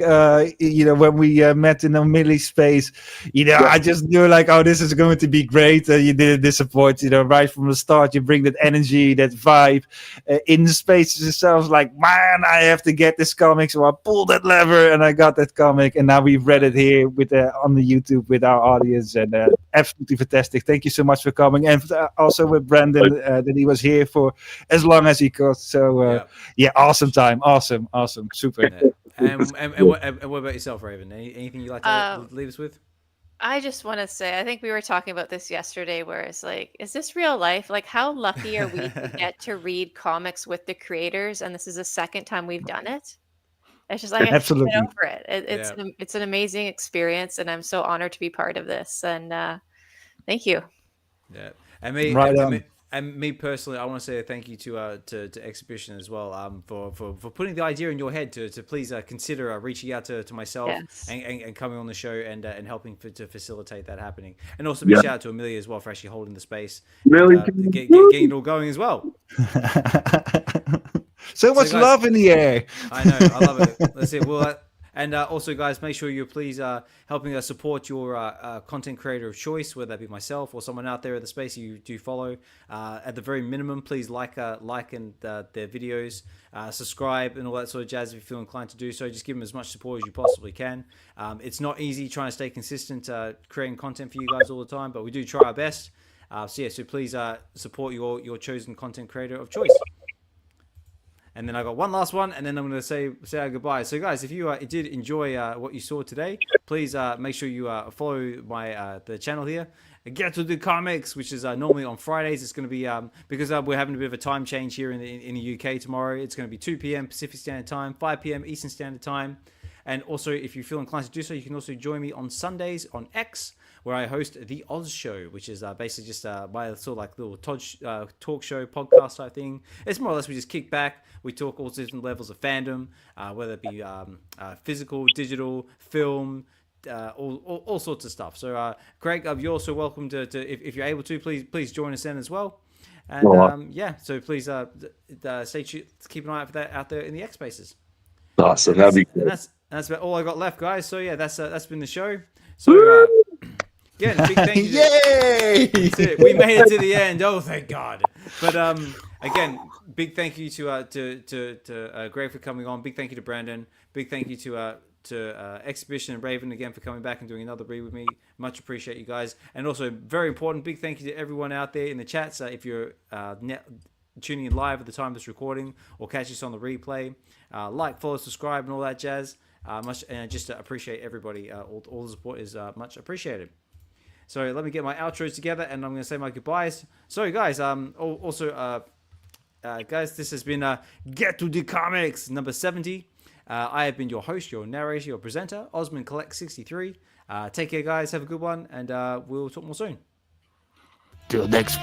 Speaker 5: You know, when we met in the Millie space, you know, I just knew like, oh, this is going to be great. You didn't disappoint, you know, right from the start. You bring that energy, that vibe in the spaces itself. Like, man, I have to get this comic. So I pulled that lever and I got that comic. And now we've read it here with on the YouTube with our audience, and absolutely fantastic. Thank you so much for coming, and also with Brandon that he was here for as long as he could. So yeah, awesome time, awesome, super.
Speaker 1: And what about yourself, Raven? Anything you'd like to leave us with?
Speaker 6: I just want to say, I think we were talking about this yesterday, where it's like, is this real life? Like, how lucky are we to get to read comics with the creators? And this is the second time we've done it. It's just like,
Speaker 5: absolutely,
Speaker 6: I can't get over it. It's an amazing experience, and I'm so honored to be part of this. And thank you.
Speaker 1: Yeah, and me personally, I want to say thank you to Xhibition as well, for putting the idea in your head to please consider reaching out to myself and coming on the show and helping to facilitate that happening. And also big shout out to Amelia as well for actually holding the space, getting it all going as well.
Speaker 5: So much love in the air.
Speaker 1: I know, I love it. Let's see. Well, And also, guys, make sure you're please helping us support your content creator of choice, whether that be myself or someone out there in the space you do follow. At the very minimum, please like and their videos, subscribe, and all that sort of jazz if you feel inclined to do so. Just give them as much support as you possibly can. It's not easy trying to stay consistent creating content for you guys all the time, but we do try our best. So please support your chosen content creator of choice. And then I got one last one, and then I'm going to say our goodbye. So, guys, if you did enjoy what you saw today, please make sure you follow my the channel here. Get to the comics, which is normally on Fridays. It's going to be because we're having a bit of a time change here in the UK tomorrow. It's going to be 2 p.m. Pacific Standard Time, 5 p.m. Eastern Standard Time. And also, if you feel inclined to do so, you can also join me on Sundays on X, where I host the Oz Show, which is basically just my sort of like little talk show podcast type thing. It's more or less we just kick back, we talk all different levels of fandom, whether it be physical, digital, film, all sorts of stuff. So, Greg, you're also welcome to if you're able to, please join us then as well. And so please stay tuned, keep an eye out for that out there in the X Spaces.
Speaker 4: Awesome, that'd be good.
Speaker 1: And that's about all I got left, guys. So yeah, that's been the show. So again, big thank you.
Speaker 12: Yay!
Speaker 1: We made it to the end. Oh, thank God. But again, big thank you to Greg for coming on. Big thank you to Brandon. Big thank you to Xhibition and Raven again for coming back and doing another read with me. Much appreciate you guys. And also very important, big thank you to everyone out there in the chats. If you're tuning in live at the time of this recording or catch us on the replay, like, follow, subscribe, and all that jazz. Just appreciate everybody. All the support is much appreciated. So let me get my outros together, and I'm going to say my goodbyes. So guys, guys, this has been Get to the Comics number 70. I have been your host, your narrator, your presenter, Osman Collect 63. Take care, guys. Have a good one, and we'll talk more soon.
Speaker 5: Till next.